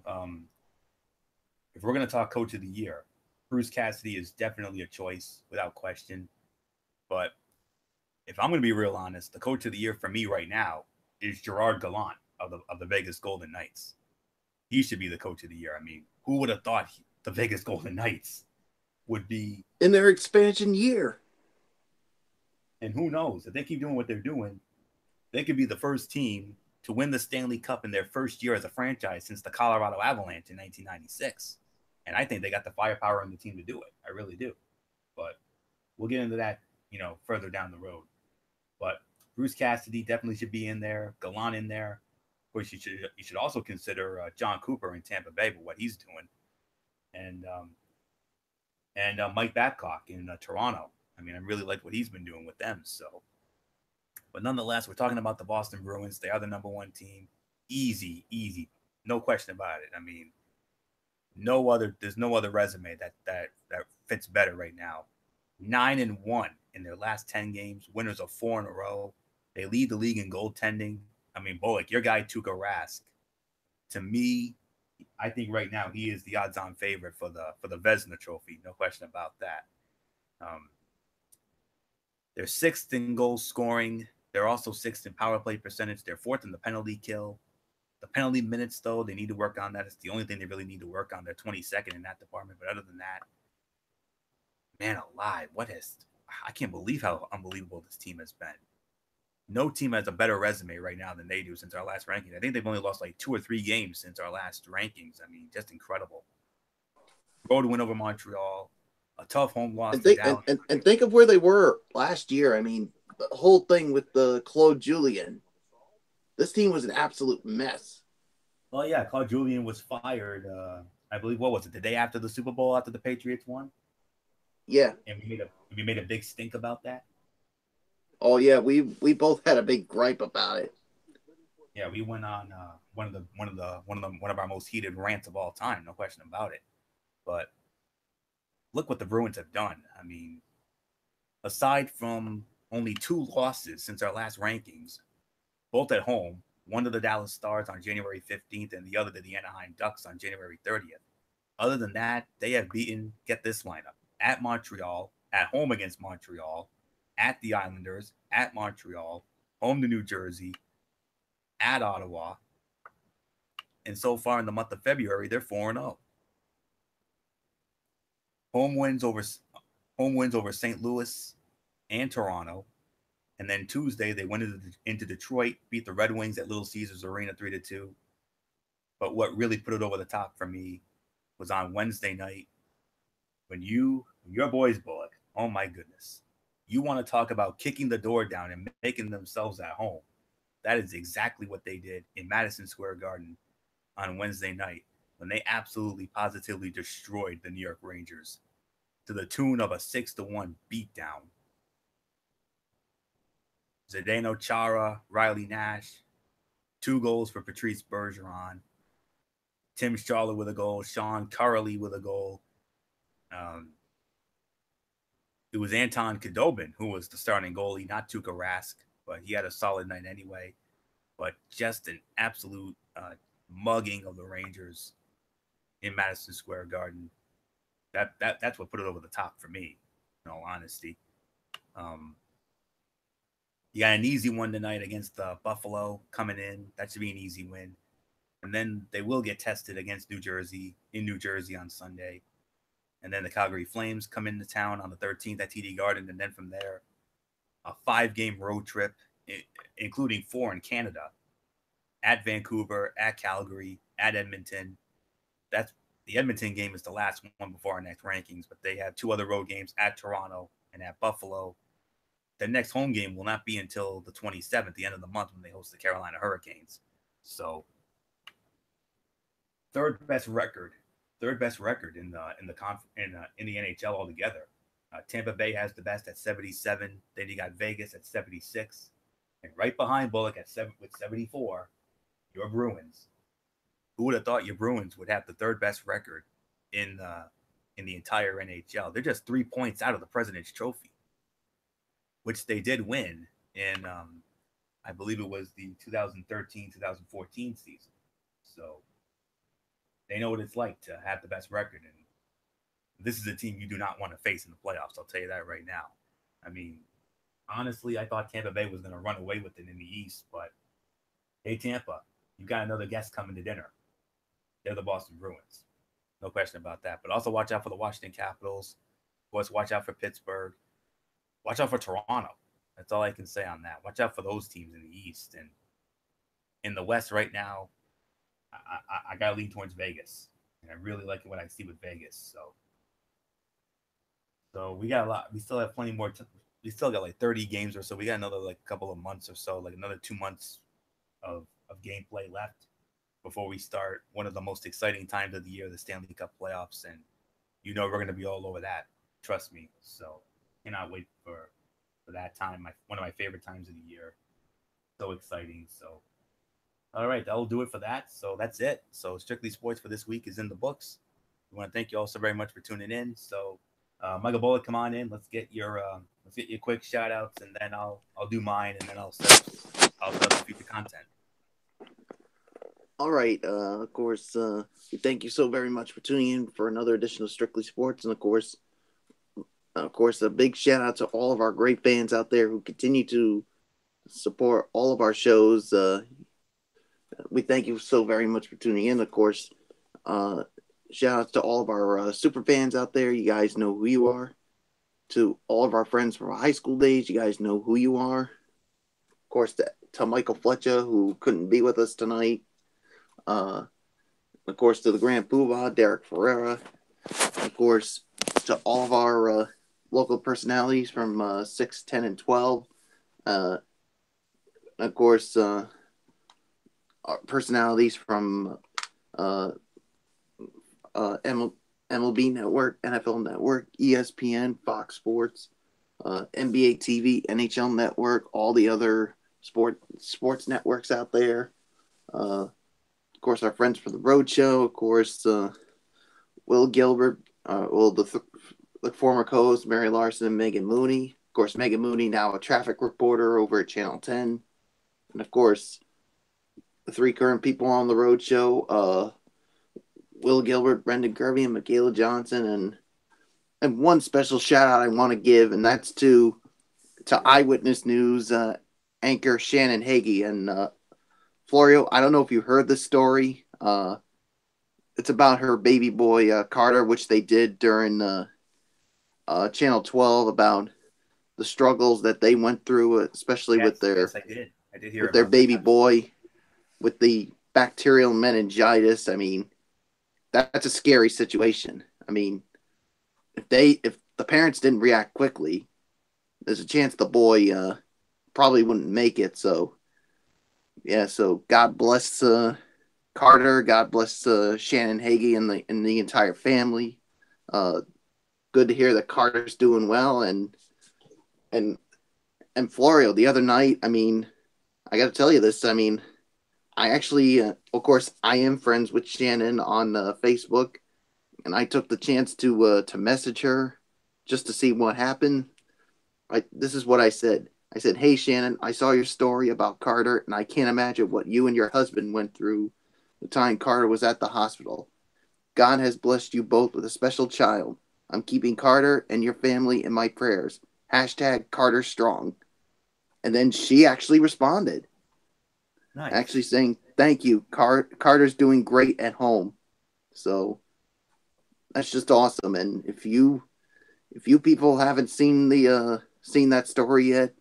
if we're going to talk Coach of the Year, Bruce Cassidy is definitely a choice without question. But if I'm going to be real honest, the Coach of the Year for me right now is Gerard Gallant of the Vegas Golden Knights. He should be the Coach of the Year. Who would have thought the Vegas Golden Knights would be in their expansion year? And who knows, if they keep doing what they're doing, they could be the first team to win the Stanley Cup in their first year as a franchise since the Colorado Avalanche in 1996. And I think they got the firepower on the team to do it. I really do. But we'll get into that, further down the road. But Bruce Cassidy definitely should be in there. Gallant in there. Of course, you should also consider John Cooper in Tampa Bay for what he's doing, and Mike Babcock in Toronto. I really like what he's been doing with them. So, but nonetheless, we're talking about the Boston Bruins. They are the number one team. Easy, no question about it. There's no other resume that fits better right now. 9-1 in their last 10 games, winners of 4 in a row. They lead the league in goaltending. I mean, Bullock, your guy Tuukka Rask, to me, I think right now he is the odds-on favorite for the Vezina Trophy. No question about that. Um, they're sixth in goal scoring. They're also sixth in power play percentage. They're fourth in the penalty kill. The penalty minutes, though, they need to work on that. It's the only thing they really need to work on. They're 22nd in that department. But other than that, man alive, I can't believe how unbelievable this team has been. No team has a better resume right now than they do since our last ranking. I think they've only lost like 2 or 3 games since our last rankings. I mean, just incredible. Road win over Montreal, a tough home loss to Dallas. And think of where they were last year. I mean, the whole thing with the Claude Julien. This team was an absolute mess. Well, yeah, Claude Julien was fired. I believe, what was it, the day after the Super Bowl, after the Patriots won? Yeah. And we made a big stink about that. Oh yeah, we both had a big gripe about it. Yeah, we went on one of our most heated rants of all time, no question about it. But look what the Bruins have done. I mean, aside from only 2 losses since our last rankings, both at home, one to the Dallas Stars on January 15th and the other to the Anaheim Ducks on January 30th. Other than that, they have beaten, get this lineup, at Montreal, at home against Montreal, at the Islanders, at Montreal, home to New Jersey, at Ottawa. And so far in the month of February, they're 4-0. Home wins over St. Louis and Toronto. And then Tuesday, they went into Detroit, beat the Red Wings at Little Caesars Arena 3-2. But what really put it over the top for me was on Wednesday night when your boys, Bullock, oh my goodness, you want to talk about kicking the door down and making themselves at home. That is exactly what they did in Madison Square Garden on Wednesday night when they absolutely positively destroyed the New York Rangers to the tune of a 6-1 beatdown. Zdeno Chara, Riley Nash, 2 goals for Patrice Bergeron, Tim Schaller with a goal, Sean Curley with a goal. It was Anton Khudobin who was the starting goalie, not Tuukka Rask, but he had a solid night anyway. But just an absolute mugging of the Rangers in Madison Square Garden. That's what put it over the top for me, in all honesty. You got an easy one tonight against Buffalo coming in. That should be an easy win. And then they will get tested against New Jersey on Sunday. And then the Calgary Flames come into town on the 13th at TD Garden. And then from there, a 5-game road trip, including 4 in Canada, at Vancouver, at Calgary, at Edmonton. The Edmonton game is the last one before our next rankings, but they have 2 other road games at Toronto and at Buffalo. The next home game will not be until the 27th, the end of the month, when they host the Carolina Hurricanes. So, third best record in the NHL altogether. Tampa Bay has the best at 77. Then you got Vegas at 76, and right behind Bullock with 74, your Bruins. Who would have thought your Bruins would have the third best record in the entire NHL? They're just 3 points out of the President's Trophy, which they did win in, I believe it was the 2013-2014 season. So they know what it's like to have the best record. And this is a team you do not want to face in the playoffs. I'll tell you that right now. I mean, honestly, I thought Tampa Bay was going to run away with it in the East. But, hey, Tampa, you got another guest coming to dinner. They're the Boston Bruins. No question about that. But also watch out for the Washington Capitals. Of course, watch out for Pittsburgh. Watch out for Toronto. That's all I can say on that. Watch out for those teams in the East. And in the West right now, I got to lean towards Vegas. And I really like what I see with Vegas. So we got a lot. We still have plenty more. We still got like 30 games or so. We got another like couple of months or so, like another 2 months of gameplay left before we start one of the most exciting times of the year, the Stanley Cup playoffs. And we're going to be all over that. Trust me. So cannot wait for that time. One of my favorite times of the year. So exciting. So, all right, that'll do it for that. So that's it. So Strictly Sports for this week is in the books. We want to thank you all so very much for tuning in. So Michael Bullock, come on in. Let's get your let's get your quick shout outs, and then I'll do mine, and then I'll set up the future content. All right. Of course, thank you so very much for tuning in for another edition of Strictly Sports, and of course, a big shout out to all of our great fans out there who continue to support all of our shows. We thank you so very much for tuning in. Of course, shout outs to all of our super fans out there. You guys know who you are. To all of our friends from our high school days, you guys know who you are. Of course, to Michael Fletcher, who couldn't be with us tonight. Of course, to the Grand Poobah, Derek Ferreira. Of course, to all of our local personalities from 6, 10, and 12. Of course, our personalities from MLB Network, NFL Network, ESPN, Fox Sports, NBA TV, NHL Network, all the other sports networks out there. Of course, our friends from the Road Show. Of course, Will Gilbert, the former co-host Mary Larson and Megan Mooney. Of course, Megan Mooney now a traffic reporter over at Channel 10. And of course, the three current people on the Road Show, Will Gilbert, Brendan Kirby, and Michaela Johnson. And one special shout out I want to give, and that's to Eyewitness News anchor Shannon Hagee. And Florio, I don't know if you heard the story. It's about her baby boy, Carter, which they did during Channel 12 about the struggles that they went through, especially with their yes, I did. I did hear with their about baby that. boy with the bacterial meningitis. I mean, that's a scary situation. I mean, if the parents didn't react quickly, there's a chance the boy probably wouldn't make it. So, yeah. So God bless Carter. God bless Shannon Hagee and the entire family. Good to hear that Carter's doing well, and Florio the other night. I mean, I got to tell you this. I mean, I actually, of course, I am friends with Shannon on Facebook, and I took the chance to message her just to see what happened. This is what I said. I said, "Hey Shannon, I saw your story about Carter, and I can't imagine what you and your husband went through the time Carter was at the hospital. God has blessed you both with a special child. I'm keeping Carter and your family in my prayers. Hashtag Carter Strong." And then she actually responded. Nice. Actually saying, "Thank you. Carter's doing great at home." So that's just awesome. And if you people haven't seen that story yet,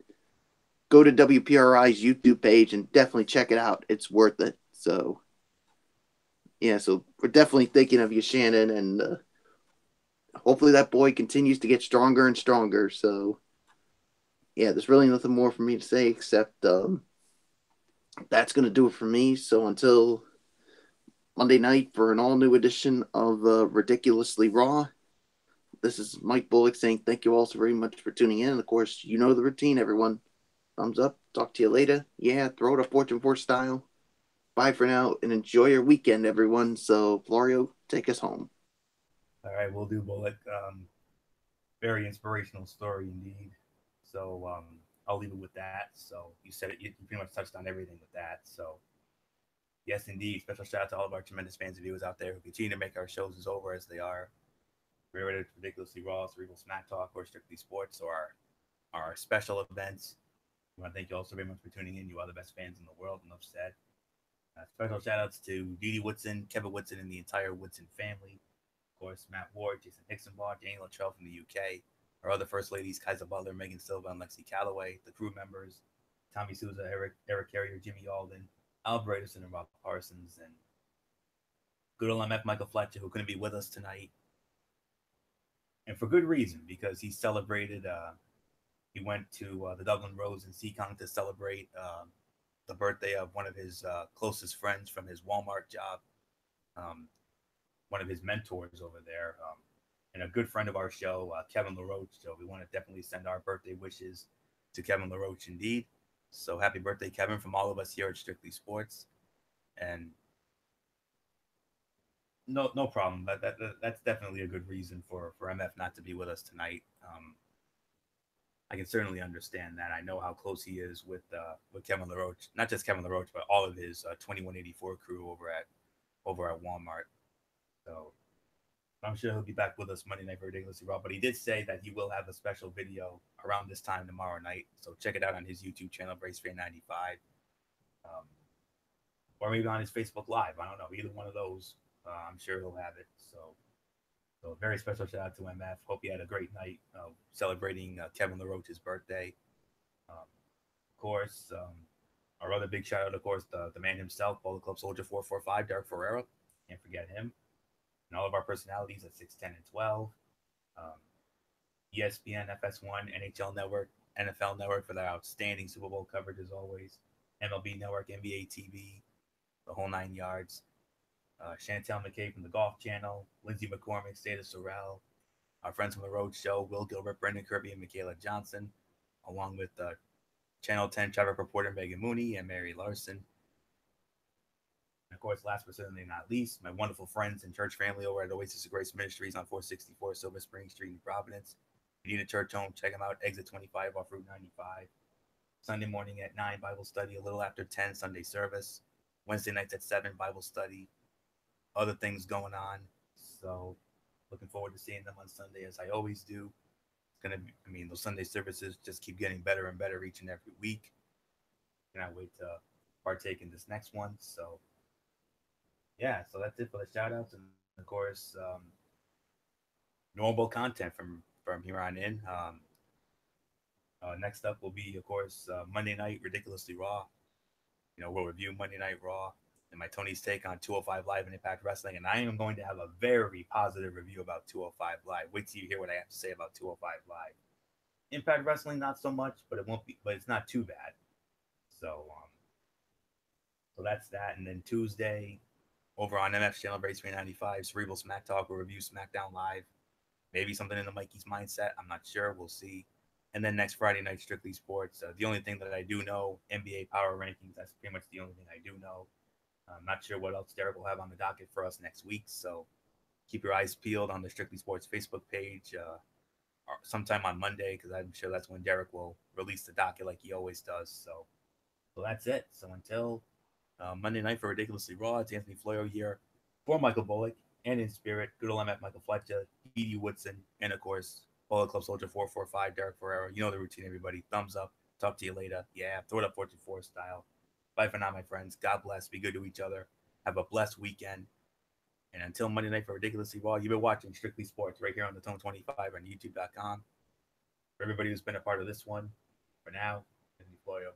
go to WPRI's YouTube page and definitely check it out. It's worth it. So yeah, so we're definitely thinking of you, Shannon, and hopefully that boy continues to get stronger and stronger. So yeah, there's really nothing more for me to say except that's going to do it for me. So until Monday night for an all-new edition of Ridiculously Raw, this is Mike Bullock saying thank you all so very much for tuning in. And of course, you know the routine, everyone. Thumbs up. Talk to you later. Yeah, throw it a Fortune 4 style. Bye for now, and enjoy your weekend, everyone. So, Florio, take us home. All right, we'll do Bullock. Very inspirational story indeed. So I'll leave it with that. So you said it. You pretty much touched on everything with that. So yes, indeed. Special shout out to all of our tremendous fans and viewers out there who continue to make our shows as over as they are. Whether it's Ridiculously Raw, Cerebral Smack Talk, or Strictly Sports, or our special events. I want to thank you all so very much for tuning in. You are the best fans in the world. Enough said. Special shout outs to Dee Woodson, Kevin Woodson, and the entire Woodson family. Of course, Matt Ward, Jason Hicksonbaugh, Jane Luttrell from the UK, our other First Ladies, Kaiser Butler, Megan Silva, and Lexi Calloway, the crew members, Tommy Souza, Eric Carrier, Jimmy Alden, Al Bradison, and Rob Parsons, and good old MF Michael Fletcher, who couldn't be with us tonight. And for good reason, because he celebrated, he went to the Dublin Rose in Seacon to celebrate the birthday of one of his closest friends from his Walmart job, one of his mentors over there, and a good friend of our show, Kevin LaRoche. So we want to definitely send our birthday wishes to Kevin LaRoche indeed. So happy birthday, Kevin, from all of us here at Strictly Sports. And no problem. That's definitely a good reason for MF not to be with us tonight. I can certainly understand that. I know how close he is with Kevin LaRoche, not just Kevin LaRoche, but all of his 2184 crew over at Walmart. So I'm sure he'll be back with us Monday night for Ridiculously Raw. But he did say that he will have a special video around this time tomorrow night. So check it out on his YouTube channel, BraceFan95, or maybe on his Facebook Live. I don't know. Either one of those, I'm sure he'll have it. So a very special shout out to MF. Hope he had a great night celebrating Kevin LaRoche's birthday. Of course, our other big shout out, of course, the man himself, Bullet Club Soldier 445, Derek Ferrera. Can't forget him. And all of our personalities at 6, 10, and 12. ESPN, FS1, NHL Network, NFL Network for their outstanding Super Bowl coverage as always. MLB Network, NBA TV, the whole 9 yards. Chantel McKay from the Golf Channel, Lindsey McCormick, Seda Sorrell, our friends from the Road Show, Will Gilbert, Brendan Kirby, and Michaela Johnson, along with Channel 10 traffic reporter Megan Mooney and Mary Larson. And of course, last but certainly not least, my wonderful friends and church family over at Oasis of Grace Ministries on 464 Silver Spring Street in Providence. If you need a church home, check them out. Exit 25 off Route 95. Sunday morning at 9, Bible study. A little after 10, Sunday service. Wednesday nights at 7, Bible study. Other things going on. So looking forward to seeing them on Sunday as I always do. It's going to be, I mean, those Sunday services just keep getting better and better each and every week. Cannot wait to partake in this next one. So yeah, so that's it for the shout outs. And of course, normal content from here on in. Next up will be, of course, Monday Night Ridiculously Raw. We'll review Monday Night Raw and my Tony's take on 205 Live and Impact Wrestling. And I am going to have a very positive review about 205 Live. Wait till you hear what I have to say about 205 Live. Impact Wrestling, not so much, but it's not too bad. So that's that. And then Tuesday, over on MF's channel, Brace395, Cerebral Smack Talk will review SmackDown Live. Maybe something in the Mikey's mindset. I'm not sure. We'll see. And then next Friday night, Strictly Sports. The only thing that I do know, NBA Power Rankings. That's pretty much the only thing I do know. I'm not sure what else Derek will have on the docket for us next week. So keep your eyes peeled on the Strictly Sports Facebook page sometime on Monday, because I'm sure that's when Derek will release the docket like he always does. So that's it. So until Monday night for Ridiculously Raw, it's Anthony Florio here for Michael Bullock and in spirit, good old MF Michael Fletcher, Edie Woodson, and of course, Bullet Club Soldier 445, Derek Ferrera. You know the routine, everybody. Thumbs up. Talk to you later. Yeah, throw it up 44 style. Bye for now, my friends. God bless. Be good to each other. Have a blessed weekend. And until Monday night for Ridiculously Raw, you've been watching Strictly Sports right here on the Tone 25 on YouTube.com. For everybody who's been a part of this one, for now, Anthony Florio.